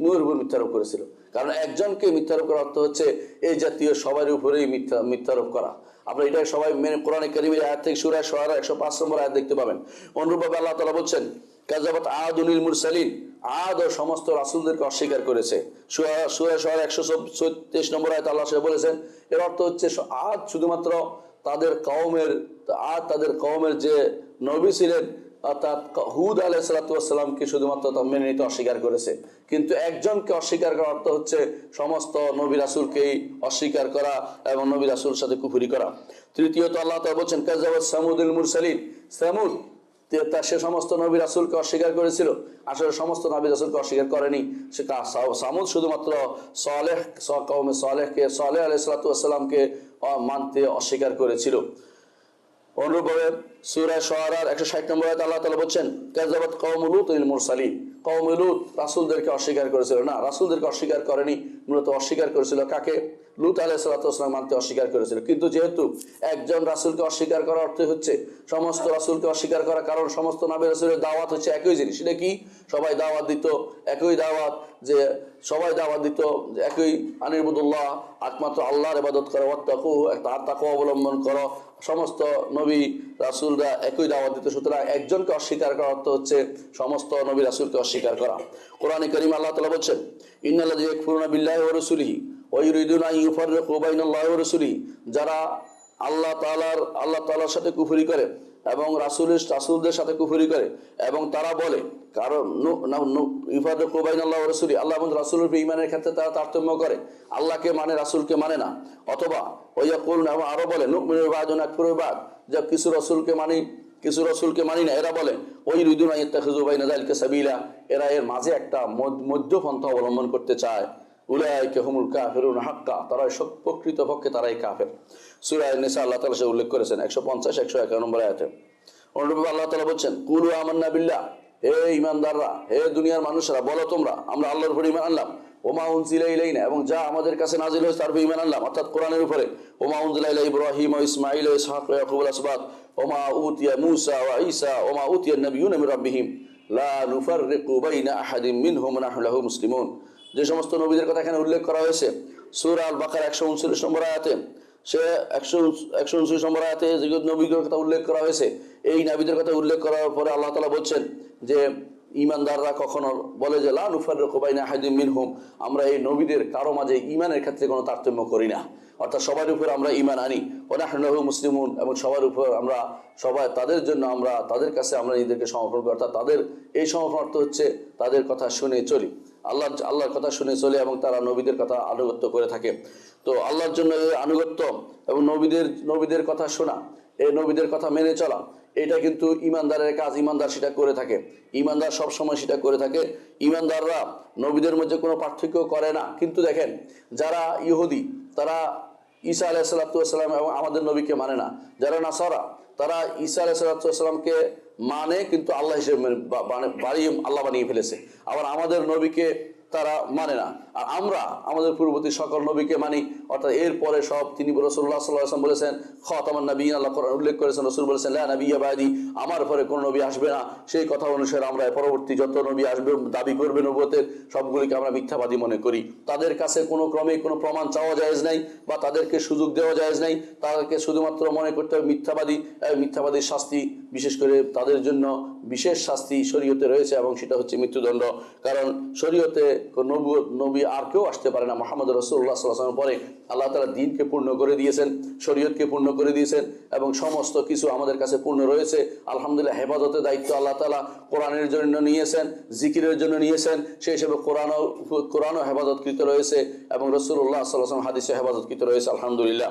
নূহের উপর মিথ্যারোপ করেছিল। কারণ একজনকে মিথ্যারোপ করার অর্থ হচ্ছে এই জাতীয় সবার উপরেই মিথ্যারোপ করা। আপনারা এটা সবাই মেনে কোরআনে কারীমের আয়াত থেকে সূরা শুআরা 105 নম্বর আয়াত দেখতে পাবেন। অনুরূপভাবে আল্লাহ তাআলা বলছেন, কাযাবাত আদুল মুরসালিন, আদ ও সমস্ত রাসূলদেরকে অস্বীকার করেছে। সূরা শুআরা 133 নম্বর আয়াত আল্লাহ বলেছেন, এর অর্থ হচ্ছে আদ শুধুমাত্র তাদের কওমের যে নবী ছিলেন অর্থাৎ হুদ আলাইহিস সালাতু ওয়াস সালামকে শুধুমাত্র মেনে নিতে অস্বীকার করেছে। কিন্তু একজনকে অস্বীকার করার অর্থ হচ্ছে সমস্ত নবী রাসূলকেই অস্বীকার করা এবং নবী রাসূলের সাথে কুফরি করা। তৃতীয়ত আল্লাহ তাআলা বলেন, কাযাবাত সামুদুল মুরসালিন, সামুদ সে সমস্ত নবী রাসূলকে অস্বীকার করেছিল, আসলে সমস্ত নবী রাসূলকে অস্বীকার করেনি। সে সামুদ শুধুমাত্র কওমে সালেহ আলাইহিস সালাতু ওয়াস সালামকে মানতে অস্বীকার করেছিল। অনুরূপভাবে সূরা শুআরার 160 নম্বর আয়াতে আল্লাহ তাআলা বলেন, কাযাবাত কওমু লূতিল মুরসালিন, কওমে লূত রাসূলদেরকে অস্বীকার করেছিল। না, রাসূলদেরকে অস্বীকার করেনি, মূলত অস্বীকার করেছিল কাকে? লূত আলাইহিস সালাতু ওয়াস সালাম মানতে অস্বীকার করেছিল। কিন্তু যেহেতু একজন রাসূলকে অস্বীকার করার অর্থ হচ্ছে সমস্ত রাসূলকে অস্বীকার করা, কারণ সমস্ত নবী রাসূলের দাওয়াত হচ্ছে একই জিনিস। সেটা কি? সবাই দাওয়াত দিত একই দাওয়াত, যে সবাই দাওয়াত দিত একই, আনিবুদুল্লাহ, একমাত্র আল্লাহর ইবাদত করো, ওয়াত্তাকু, তার তাকওয়া অবলম্বন করো। সমস্ত নবী রাসূলরা একই দাওয়াত দিত। সুতরাং একজনকে অস্বীকার করার অর্থ হচ্ছে সমস্ত নবী রাসূলকে অস্বীকার করা। কোরআনে কারীমে আল্লাহ তাআলা বলেন, ইন্নাল্লাযীনা ইয়াকফুরুনা বিল্লাহি ওয়া রাসূলিহি ওয়া ইউরিদুনা আন ইউফাররিকু বাইনাল্লাহি ওয়া রাসূলিহি, যারা আল্লাহ তাআলার সাথে কুফরি করে এবং রাসূলদের সাথে কুফরি করে এবং তারা বলে, কারণ ইউফাররিকু বাইনাল্লাহি ওয়া রাসূলিহি, আল্লাহ এবং রাসূলের ঈমানের ক্ষেত্রে তারা তারতম্য করে, আল্লাহকে মানে রাসূলকে মানে না। অথবা ওয়ায়াকুলুনা, আরো বলে, নুমিনু বিবাদ ওয়া নাকফুরু বিবাদ, যে কিছু রাসূলকে মানি না। এরা বলে ওই ইউরিদুনা আন ইয়াত্তাখিযু বাইনা যালিকা সাবিলা, এরা এর মাঝে একটা মধ্যপন্থা অবলম্বন করতে চায়। উলাইকা হুমুল কাফিরুন হাক্কা, তারা প্রকৃতপক্ষে তারাই কাফের। সূরা নিসা আল্লাহ তাআলা সে উল্লেখ করেছেন 150 151 নম্বর আয়াতে। অনুরূপভাবে আল্লাহ তাআলা বলেন, কুলু আমান্না বিল্লাহ, হে ঈমানদাররা, হে দুনিয়ার মানুষরা, বলো তোমরা আমরা আল্লাহর উপর ঈমান আনলাম, ওমা উনজিলা ইলাইনা, এবং যা আমাদের কাছে নাযিল হয়েছে তার উপর ঈমান আনলাম, অর্থাৎ কোরআনের উপরে। ওমা উনজিলা ইলা ইব্রাহিম ওয়া ইসমাঈল ওয়া ইসহাক ওয়া ইয়াকুব আল আসবাত ওমা উতিয়া মূসা ওয়া ঈসা ওমা উতিয়া নবিয়্যুনা মির রাব্বিহিম লা নুফাররিকু বাইনা আহাদিম মিনহুম ওয়া নাহনু লাহু মুসলিমুন। যে সমস্ত নবীদের কথা এখানে উল্লেখ করা হয়েছে সূরা আল বাকারা 139 নম্বর আয়াতে, সে 129 নম্বর আয়াতে যে নবীদের কথা উল্লেখ করা হয়েছে, এই নবীদের কথা উল্লেখ করার পরে আল্লাহ তাআলা বলছেন যে ঈমানদাররা কখনো বলে যে লা নুফাররিকু বাইনা আহাদিম মিনহুম, আমরা এই নবীদের কারো মাঝে ঈমানের ক্ষেত্রে কোনো তারতম্য করি না, অর্থাৎ সবার উপর আমরা ঈমান আনি। ওয়া নাহনু লাহু মুসলিমুন, এবং সবার উপর আমরা সবাই তাদের জন্য আমরা তাদের কাছে আমরা নিজেদেরকে সমর্পণ করি, অর্থাৎ তাদের এই সমর্পণ অর্থ হচ্ছে তাদের কথা শুনে চলি, আল্লাহর কথা শুনে চলে এবং তারা নবীদের কথা আনুগত্য করে থাকে। তো আল্লাহর জন্য এই আনুগত্য এবং নবীদের কথা শোনা, এই নবীদের কথা মেনে চলা, এটা কিন্তু ঈমানদারের কাজ। ঈমানদার সেটা করে থাকে, ঈমানদার সবসময় সেটা করে থাকে। ঈমানদাররা নবীদের মধ্যে কোনো পার্থক্য করে না। কিন্তু দেখেন, যারা ইহুদি তারা ঈসা আলাইহিস সালাম এবং আমাদের নবীকে মানে না। যারা নাসারা তারা ঈসা আলাইহিস সালামকে মানে, কিন্তু আল্লাহ হিসেবে আল্লাহ বানিয়ে ফেলেছে। আবার আমাদের নবীকে তারা মানে না। আর আমরা আমাদের পূর্ববর্তী সকল নবীকে মানি, অর্থাৎ এরপরে সব তিনি রাসূলুল্লাহ সাল্লাল্লাহু আলাইহি ওয়াসাল্লাম বলেছেন খাতামান নবিয়্যিন, আল্লাহ কোরআন উল্লেখ করেছেন, রাসূল বলেছেন লা নাবিয়্যা বাদি, আমার পরে কোনো নবী আসবে না। সেই কথা অনুসারে আমরা পরবর্তী যত নবী আসবে দাবি করবে নবুয়তের, সবগুলিকে আমরা মিথ্যাবাদী মনে করি। তাদের কাছে কোনো ক্রমে কোনো প্রমাণ চাওয়া জায়েজ নাই বা তাদেরকে সুযোগ দেওয়া জায়েজ নাই। তাদেরকে শুধুমাত্র মনে করতে হবে মিথ্যাবাদী। মিথ্যাবাদীর শাস্তি, বিশেষ করে তাদের জন্য বিশেষ শাস্তি শরীয়তে রয়েছে, এবং সেটা হচ্ছে মৃত্যুদণ্ড। কারণ শরীয়তে নবী আর কেউ আসতে পারে না। মুহাম্মদ রাসূলুল্লাহ সাল্লাল্লাহু আলাইহি ওয়াসাল্লাম পরে আল্লাহ তাআলা দ্বীনকে পূর্ণ করে দিয়েছেন, শরীয়তকে পূর্ণ করে দিয়েছেন, এবং সমস্ত কিছু আমাদের কাছে পূর্ণ রয়েছে। আলহামদুলিল্লাহ, হেফাজতের দায়িত্ব আল্লাহ তাআলা কোরআনের জন্য নিয়েছেন, জিকিরের জন্য নিয়েছেন, সেই হিসেবে কোরআনও হেফাজতকৃত রয়েছে, এবং রাসূলুল্লাহ সাল্লাল্লাহু আলাইহি ওয়াসাল্লাম হাদিসে হেফাজতকৃত রয়েছে আলহামদুলিল্লাহ।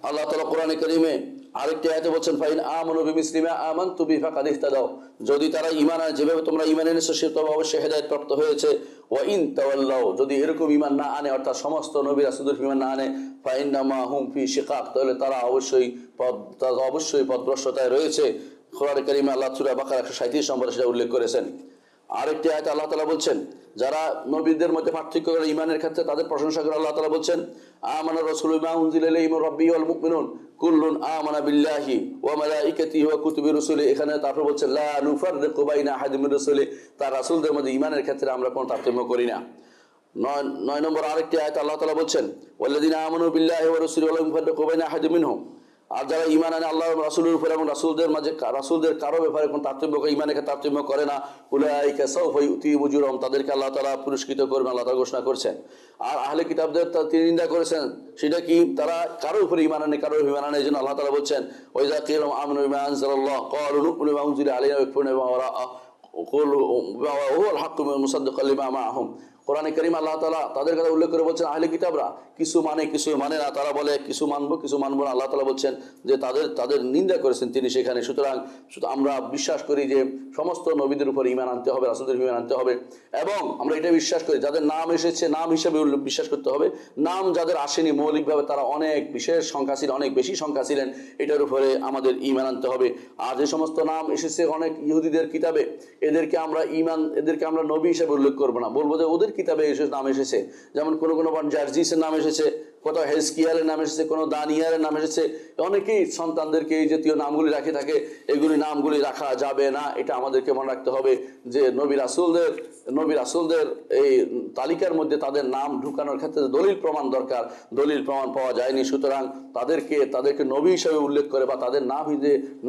আল্লাহ তাআলা কোরআনে কারীমে আরেকটি আয়াতে বলছেন ফাইন আমানু বিমিসলি মা আমানতু বিহি ফাকাদ ইহতাদাও, যদি তারা ঈমান আনে যেভাবে তোমরা ঈমান এনেছো সে তবে অবশ্যই হেদায়েত প্রাপ্ত হয়েছে। ওয়া ইন তাওয়াল্লাও, যদি এরকম ঈমান না আনে, অর্থাৎ সমস্ত নবী রাসূলদের ঈমান না আনে, ফাইন্নামা হুম ফি শিকাক, তাহলে তারা অবশ্যই পথভ্রষ্টতায় রয়েছে। কোরআনে কারীমে আল্লাহ সূরা বাকারা 137 নম্বরে সেটা উল্লেখ করেছেন। আরেকটি আয়াতে আল্লাহ তাআলা বলছেন যারা নবীদের মধ্যে পার্থক্য করে ঈমানের ক্ষেত্রে তাদের প্রশংসা করে আল্লাহ তাআলা বলছেন আমানা রাসূলু বিমা উনজিলা ইলাইহি মির রাব্বিহি ওয়াল মুমিনুন কুল্লুন আমানা বিল্লাহি ওয়া মালাইকাতিহি ওয়া কুতুবি রাসূলিহি। এখানে তারপর বলছেন লা নুফাররিকু বাইনা আহাদিন মির রাসূলিহি, তার রাসূলদের মধ্যে ঈমানের ক্ষেত্রে আমরা কোনো তারতম্য করি না। 9 নম্বর আরেকটি আয়াতে আল্লাহ তাআলা বলছেন ওয়াল্লাযিনা আমানু বিল্লাহি ওয়া রাসূলিহি ওয়া লা ইউফাররিকু বাইনা আহাদিন মিনহুম, আর যারা ঈমান আনে আল্লাহ এবং রাসূলের উপর এবং রাসূলদের মাঝে রাসূলদের কারো ব্যাপারে কোনো তারতম্য করে ঈমানের ক্ষেত্রে তারতম্য করে না, উলাইকা সাওফা ইউতিহিম উজুরহুম, তাদেরকে আল্লাহ তাআলা পুরস্কৃত করবেন, আল্লাহ তাআলা ঘোষণা করেছেন। আর আহলে কিতাবদের তিনি নিন্দা করেছেন, সেটা কি তারা কারো উপর ঈমান আনে কারো ঈমান আনে, এই জন্য আল্লাহ তাআলা বলছেন ওয়াইযা কিলা আমানু বিমা আনজালাল্লাহ ক্বালু নু'মিনু বিমা উনজিলা আলাইনা ওয়া ইয়াকফুরুনা বিমা ওয়ারাআহু ওয়া হুয়াল হাক্কু মুসাদ্দিকাল লিমা মাআহুম। কোরআনে কারীম আল্লাহ তাআলা তাদের কথা উল্লেখ করে বলছেন আহলে কিতাবরা কিছু মানে কিছু মানে না, তারা বলে কিছু মানবো কিছু মানবো না। আল্লাহ তাআলা বলছেন যে তাদের নিন্দা করেছেন তিনি সেখানে। সুতরাং আমরা বিশ্বাস করি যে সমস্ত নবীদের উপর ঈমান আনতে হবে, রাসূলদের ঈমান আনতে হবে, এবং আমরা এটা বিশ্বাস করি যাদের নাম এসেছে নাম হিসেবে বিশ্বাস করতে হবে। নাম যাদের আসেনি মৌলিকভাবে তারা অনেক বিশেষ সংখ্যা ছিলেন, অনেক বেশি সংখ্যা ছিলেন, এটার উপরে আমাদের ঈমান আনতে হবে। আর যে সমস্ত নাম এসেছে অনেক ইহুদিদের কিতাবে, এদেরকে আমরা নবী হিসেবে উল্লেখ করবো না, বলবো যে ওদের কিতাবে নাম এসেছে। যেমন কোনো জার্জিসের নাম এসেছে, কোথাও হেজকিয়ালের নাম এসেছে, কোনো দানিয়ালের নাম এসেছে। অনেকেই সন্তানদেরকে এই জাতীয় নামগুলি রাখে থাকে, এগুলি নামগুলি রাখা যাবে না। এটা আমাদেরকে মনে রাখতে হবে যে নবী রাসূলদের এই তালিকার মধ্যে তাদের নাম ঢুকানোর ক্ষেত্রে দলিল প্রমাণ দরকার, দলিল প্রমাণ পাওয়া যায়নি। সুতরাং তাদেরকে নবী হিসেবে উল্লেখ করে বা তাদের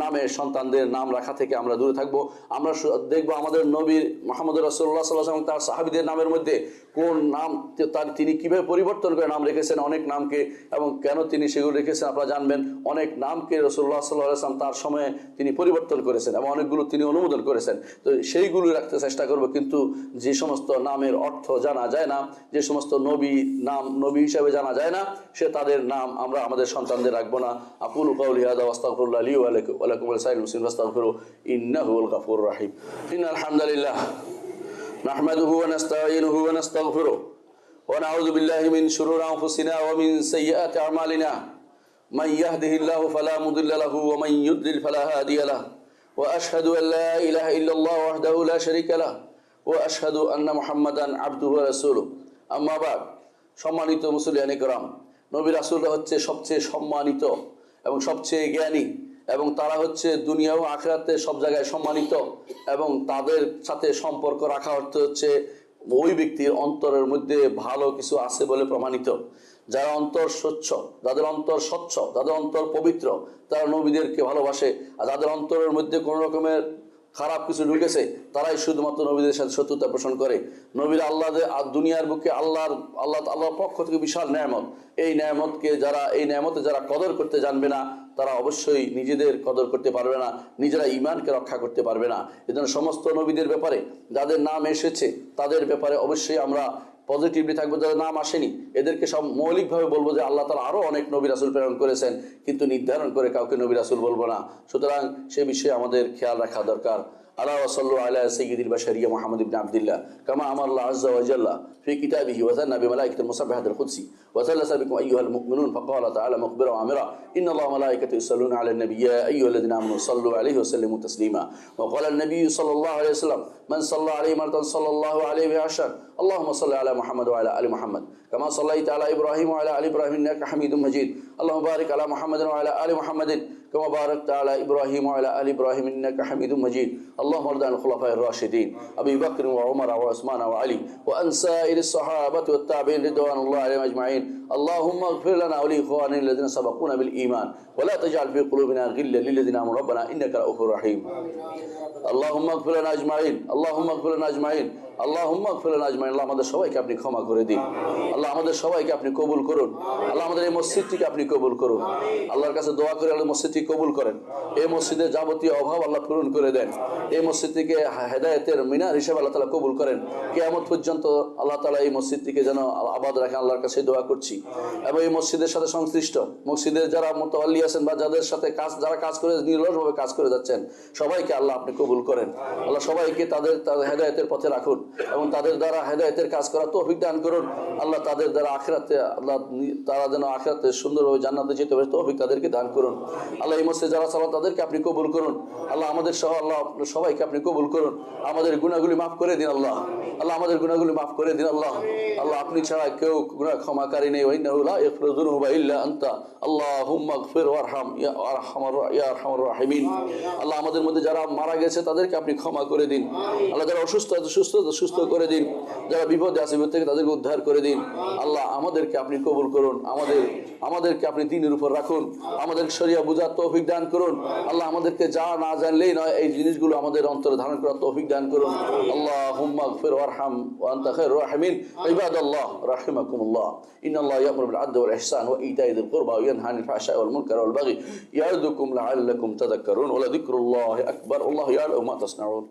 নামের সন্তানদের নাম রাখা থেকে আমরা দূরে থাকবো। আমরা দেখবো আমাদের নবী মুহাম্মদ রাসূলুল্লাহ সাল্লাল্লাহু আলাইহি ওয়াসাল্লাম তার সাহাবীদের নামের মধ্যে কোন নাম তিনি কিভাবে পরিবর্তন করে নাম রেখেছেন অনেক নামকে, এবং কেন তিনি সেগুলো রেখেছেন আপনারা জানবেন। অনেক নামকে রাসূলুল্লাহ সাল্লাল্লাহু আলাইহি ওয়াসাল্লাম তার সময়ে তিনি পরিবর্তন করেছেন এবং অনেকগুলো তিনি অনুমোদন করেছেন। তো সেইগুলো রাখতে চেষ্টা করব, কিন্তু যে সমস্ত নামের অর্থ জানা যায় না, যে সমস্ত নবী হিসাবে জানা যায় না, তাদের নাম আমরা আমাদের সন্তানদের রাখবো না। আকুলু কাউলি হাযা ওয়াস্তাগফিরুল্লাহ লি ওয়া লাকুম ওয়া লিসাইরিল মুসলিমিন ফাস্তাগফিরু ইন্নাহু হুয়াল গফুরুর রাহিম। ইন্নাল হামদালিল্লাহ নাহমাদুহু ওয়া নাস্তাঈনুহু ওয়া নাস্তাগফিরুহু ওয়া নাউযু বিল্লাহি মিন শুরুরি আনফুসিনা ওয়া মিন সাইয়্যাতি আমালিনা মান ইয়াহদিহিল্লাহু ফালা মুদিল্লা লাহু ওয়া মান ইউদ্লিল ফালা হাদিয়া লাহু ওয়া আশহাদু আল লা ইলাহা ইল্লাল্লাহু ওয়াহদাহু লা শারীকা লাহু ওয়া আশহাদু আন্না মুহাম্মাদান আবদুহু ওয়া রাসূলুহু। আম্মা বাদ, সম্মানিত মুসলিয়ান ইকরাম, নবী রাসূলরা হচ্ছে সবচেয়ে সম্মানিত এবং সবচেয়ে জ্ঞানী, এবং তারা হচ্ছে দুনিয়া ও আখিরাতে সব জায়গায় সম্মানিত, এবং তাদের সাথে সম্পর্ক রাখা অর্থ হচ্ছে ওই ব্যক্তির অন্তরের মধ্যে ভালো কিছু আছে বলে প্রমাণিত। যারা অন্তর স্বচ্ছ, যাদের অন্তর স্বচ্ছ, যাদের অন্তর পবিত্র, তারা নবীদেরকে ভালোবাসে। আর যাদের অন্তরের মধ্যে কোনো রকমের খারাপ কিছু ঢুকেছে তারাই শুধুমাত্র নবীদের সাথে শত্রুতা পোষণ করে। নবীরা দুনিয়ার বুকে আল্লাহর পক্ষ থেকে বিশাল নেয়ামত। এই নেয়ামতে যারা কদর করতে জানবে না তারা অবশ্যই নিজেদের কদর করতে পারবে না, নিজেরা ঈমানকে রক্ষা করতে পারবে না। এজন্য সমস্ত নবীদের ব্যাপারে যাদের নাম এসেছে তাদের ব্যাপারে অবশ্যই আমরা পজিটিভলি থাকবো। যাদের নাম আসেনি এদেরকে সব মৌলিকভাবে বলবো যে আল্লাহ তাআলা আরো অনেক নবী রাসূল প্রেরণ করেছেন, কিন্তু নির্ধারণ করে কাউকে নবী রাসূল বলবো না। সুতরাং সে বিষয়ে আমাদের খেয়াল রাখা দরকার। ألا وصلوا على سيد البشرية محمد بن عبد الله كما أمر الله عز وجل في كتابه وثنى بملائكة المسبحة القدسي وثلث بكم أيها المؤمنون فقال تعالى مخبرا وعامرا إن الله وملائكته يصلون على النبي يا أيها الذين آمنوا صلوا عليه وسلموا تسليما وقال النبي صلى الله عليه وسلم من صلى عليه مرة صلى الله عليه بعشر اللهم صل على محمد وعلى آل محمد كما صليت على إبراهيم وعلى آل إبراهيم إنك حميد مجيد اللهم بارك على محمد وعلى آل محمد كما باركت على إبراهيم وعلى آل إبراهيم إنك حميد مجيد اللهم ارض عن الخلفاء الراشدين أبي بكر وعمر وعثمان وعلي وأن سائر الصحابة والتابعين رضوان الله عليهم أجمعين اللهم اغفر لنا ولإخواننا الذين سبقونا بالإيمان ولا تجعل في قلوبنا غلا للذين آمنوا ربنا إنك رؤوف رحيم اللهم اغفر لنا أجمعين اللهم اغفر لنا أجمعين اللهم اغفر لنا أجمعين আল্লাহ আমাদের সবাইকে আপনি ক্ষমা করে দিন আল্লাহ আমাদের সবাইকে আপনি কবুল করুন আল্লাহ আমাদের এই মসজিদটিকে আপনি কবুল করুন আল্লাহর কাছে দোয়া করে আল্লাহ মসজিদটি কবুল করেন এই মসজিদের যাবতীয় অভাব আল্লাহ পূরণ করে দেন এই মসজিদটিকে হেদায়েতের মিনার হিসেবে আল্লাহ তাআলা কবুল করেন কিয়ামত পর্যন্ত আল্লাহ তাআলা এই মসজিদটিকে যেন আবাদ রাখেন আল্লাহর কাছে দোয়া করছি এবং এই মসজিদের সাথে সংশ্লিষ্ট মসজিদের যারা মুতাওয়াল্লি আছেন বা যাদের সাথে যারা কাজ করে নিরলসভাবে কাজ করে যাচ্ছেন সবাইকে আল্লাহ আপনি কবুল করেন আল্লাহ সবাইকে তাদের হেদায়েতের পথে রাখুন এবং তাদের দ্বারা হেদায়েতের কাজ করার তৌফিক দান করুন আল্লাহ তাদের দ্বারা আখিরাতে আল্লাহ তারা যেন আখিরাতে সুন্দরভাবে জান্নাতে যেতে পারে তৌফিক তাদেরকে দান করুন আল্লাহ এই মসজিদে যারা চালান তাদেরকে আপনি কবুল করুন আল্লাহ আমাদের সহ আল্লাহ সবাইকে আপনি কবুল করুন আমাদের গুনাহগুলি মাফ করে দিন আল্লাহ আল্লাহ আমাদের গুনাহগুলি মাফ করে দিন আল্লাহ আল্লাহ আপনি ছাড়া কেউ গুনাহ ক্ষমাকারী নেই ওয়াইন্নাহু লা ইয়াগফিরু যুনুবা ইল্লা আনতা আল্লাহুম্মা ইগফির ওয়ারহাম ইয়া আরহামার রাহিমিন আল্লাহ আমাদের মধ্যে যারা মারা গেছে তাদেরকে আপনি ক্ষমা করে দিন আল্লাহ যারা অসুস্থ আছে সুস্থ করে দিন যারা বিপদে আছে বিপদ থেকে তাদেরকে উদ্ধার করে দিন আল্লাহ আমাদেরকে আপনি কবুল করুন আমাদেরকে আপনি দ্বীনের উপর রাখুন আমাদের শরিয়া বুঝার তৌফিক দান করুন আল্লাহ আমাদেরকে যা না জানলেই নয় এই জিনিসগুলো আমাদের অন্তরে ধারণ করার তৌফিক দান করুন আল্লাহুম্মা ইগফির ওয়ারহাম ওয়া আনতা খায়রুর রাহিমিন ইবাদাল্লাহ রাহিমাকুমুল্লাহ ইন্নাল্লাহা ইয়া'মুরু বিল আদলি ওয়াল ইহসান ওয়া ইতা'i যিল কুরবা ওয়া ইয়ানহা আনিল ফাহশা'i ওয়াল মুনকারি ওয়াল বাগই ইয়া'যুকুম লা'আল্লাকুম তাযাক্কারুন ওয়া লাযিকরুল্লাহি আকবার আল্লাহু ইয়া'লামু মা তাসনাউন